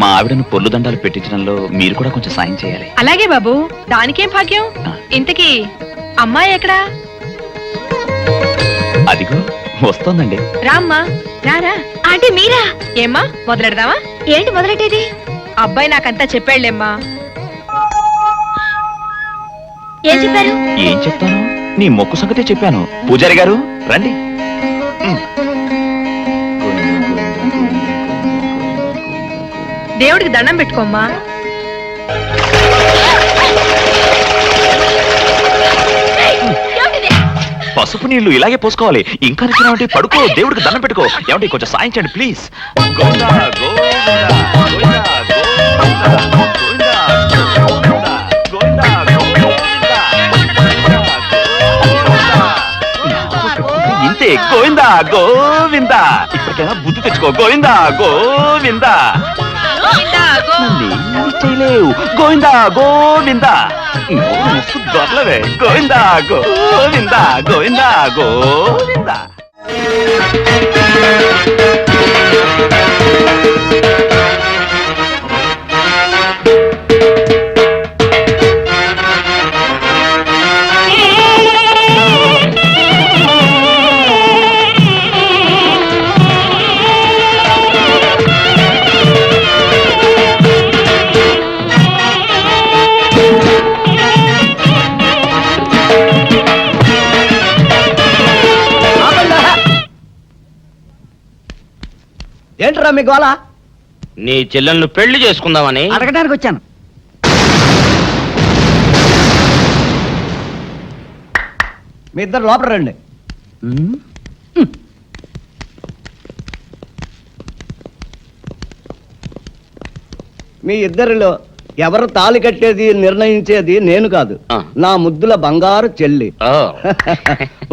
మా ఆవిడను పొర్లు దండాలు పెట్టించడంలో మీరు కూడా కొంచెం సాయం చేయాలి. అలాగే బాబు, దానికేం భాగ్యం. ఇంతకీ అమ్మాయి ఎక్కడా? అదిగో వస్తోందండి. రామ్మా, రారా. అంటే మీరా? ఏమ్మా, మొదలెడదామా? ఏంటి మొదలెట్టేది? అబ్బాయి నాకంతా చెప్పాడులేమ్మా. ఏం చెప్పారు? ఏం చెప్తాను, నీ మొక్కు సంగతే చెప్పాను. పూజారి గారు రండి. దేవుడికి దండం పెట్టుకోమ్మా. పసుపు నీళ్లు ఇలాగే పోసుకోవాలి. ఇంకా నచ్చినావంటే పడుకో, దేవుడికి దండం పెట్టుకో. ఏమంటే కొంచెం సాయం చేయండి ప్లీజ్. గోవిందా, గోవిందా, గోవిందా, గోవిందా, గోవిందా, గోవిందా, గోవిందా. ఇంతే, గోవిందా గోవిందా. ఇప్పటికైనా బుద్ధి తెచ్చుకో. గోవిందా గోవిందా. నన్నేమీ చేయలేవు. గోవిందా గోవిందా. దొరలవే. గోవిందా గోవిందా, గోవిందా గోవిందా. ఏంట్రా మీ గోళ? నీ చెల్లెలను పెళ్లి చేసుకుందామని అడగడానికి వచ్చాను. మీ ఇద్దరు లోపల రండి. మీ ఇద్దరిలో ఎవరు తాళి కట్టేది నిర్ణయించేది నేను కాదు, నా ముద్దుల బంగారు చెల్లి.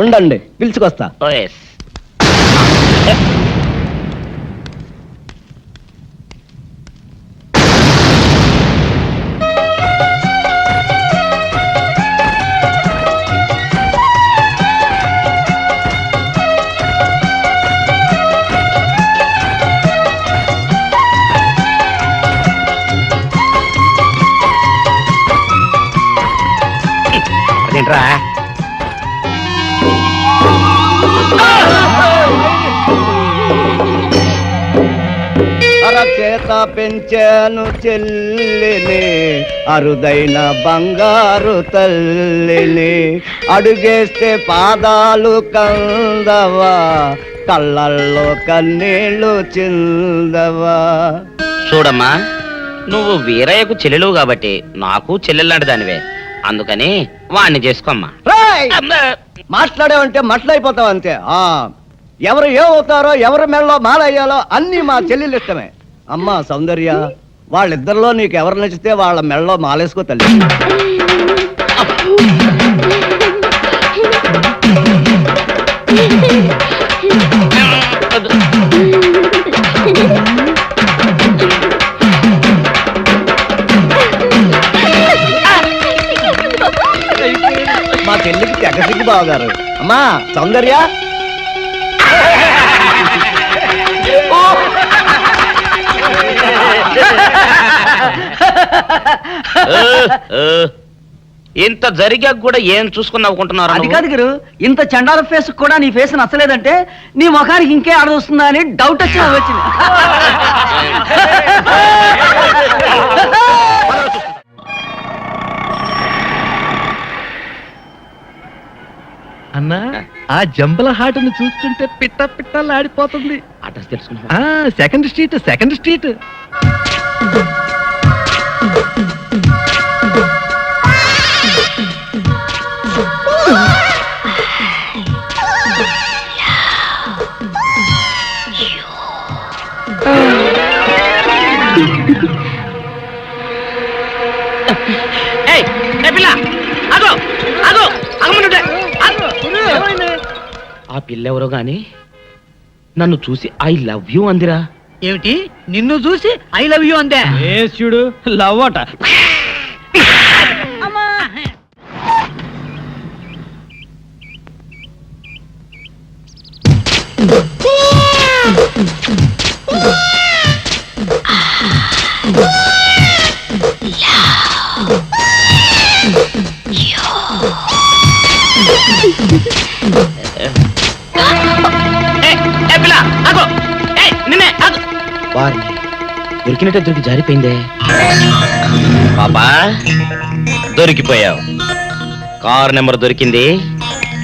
ఉండండి, పిలుచుకొస్తా. అదేంట్రా? అరచేత పెంచాను చెల్లిని, అరుదైన బంగారు తల్లిని. అడుగేస్తే పాదాలు కందవా, కళ్ళల్లో కన్నీళ్లు చిందవా. చూడమ్మా, నువ్వు వీరయ్యకు చెల్లెలు కాబట్టి నాకు చెల్లెల్లాంటి దానివే, అందుకని వాణ్ణి చేసుకోమ్మా. మాట్లాడావంటే మట్లాయిపోతావు అంతే. ఎవరు ఏమవుతారో, ఎవరి మెడలో మాలయ్యాలో అన్ని మా చెల్లెలు ఇష్టమే. అమ్మా సౌందర్య, వాళ్ళిద్దరిలో నీకు ఎవరు నచ్చితే వాళ్ళ మెడలో మాలేసుకో తల్లి. మా చెల్లికి తెగసిగ్గు బావగారు. అమ్మా సౌందర్య, ఇంత జరిగాక కూడా ఏం చూసుకుని నవ్వుకుంటున్నారు? అది కాదు గురు, ఇంత చండాల ఫేస్ కూడా నీ ఫేస్ నచ్చలేదంటే నీ ముఖానికి ఇంకే ఆడదొస్తుందా అని డౌట్ వచ్చి వచ్చింది. అన్నా, ఆ జంబల హాటను చూస్తుంటే పిట్ట పిట్టలాడిపోతుంది. అడ్రస్ తెలుసుకున్నా? Second street, second street. ఆ పిల్లెవరో గాని నన్ను చూసి ఐ లవ్ యూ అందిరా. ఏమిటి, నిన్ను చూసి ఐ లవ్ యూ అందే? చూడు లవ్ అట. దొరికినట్టే దొరికి జారిపోయిందే. పాపా దొరికిపోయావు. కారు నెంబర్ దొరికింది,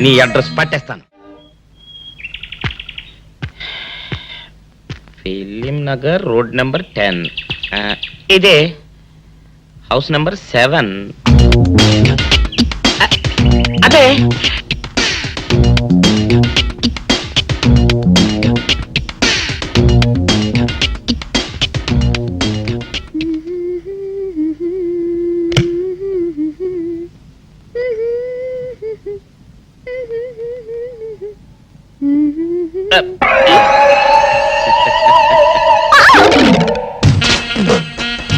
నీ అడ్రస్ పట్టేస్తాను. Film Nagar, road number 10. ఇదే హౌస్ నెంబర్ 7. అదే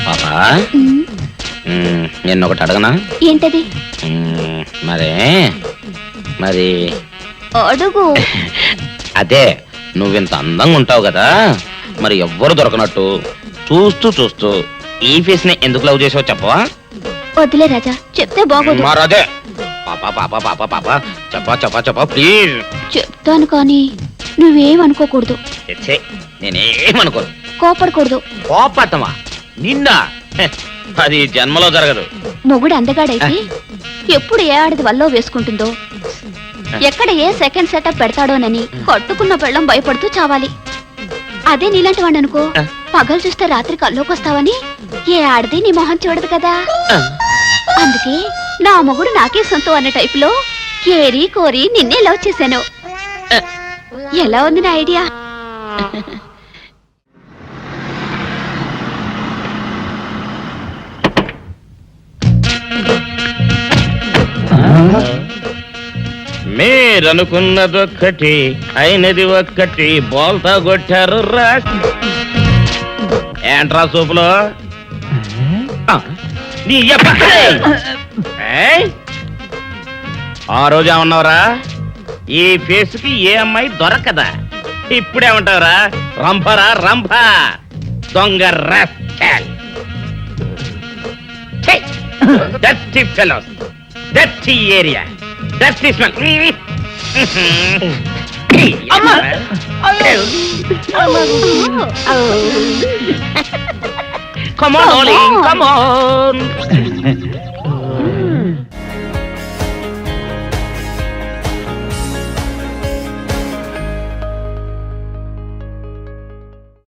పాపా, నేను ఒకటి అడగనా? ఏంటది? మరి అడుగు. అదే, నువ్వింత అందంగా ఉంటావు కదా, మరి ఎవ్వరు దొరకనట్టు చూస్తూ చూస్తూ ఈ ఫేస్ ని ఎందుకు లవ్ చేసావు చెప్పవా? వద్దులే రాజా, చెప్తే బాగోదు. మరదే పాపా పాపా పాపా పాపా చెప్పా చెప్పా చెప్పా ప్లీజ్. చెప్తాను కానీ నువ్వేమనుకోకూడదు. నేనేమనుకోను. కోపడకూడదు. కోపడతావా? నిన్న అది జన్మలో జరగదు. మొగుడు అందగాడైతే ఎప్పుడు ఏ ఆడది వల్లో వేసుకుంటుందో, ఎక్కడ ఏ సెకండ్ సెటప్ పెడతాడోనని కట్టుకున్న పెళ్ళం భయపడుతూ చావాలి. అదే నీలాంటి వాడు అనుకో, పగలు చూస్తే రాత్రి కల్లోకి వస్తావని ఏ ఆడది నీ మొహం చూడదు కదా. అందుకే నా మొగుడు నాకే సొంతం అనే టైపులో ఏరి కోరి నిన్నే లవ్ చేశాను. ఎలా ఉంది నా ఐడియా? మీరనుకున్నదొక్కటి అయినది ఒక్కటి, బోల్తా కొట్టారు రా. ఏంట్రా సూపులో ఆ రోజు ఏమన్నావురా? ఈ ఫేస్ కి ఏ అమ్మాయి దొరకదా? ఇప్పుడేమంటావురా? రంపరా రంప, దొంగ rascal. Dirty fellows, dirty area, dirty smell. Come on, darling, come on.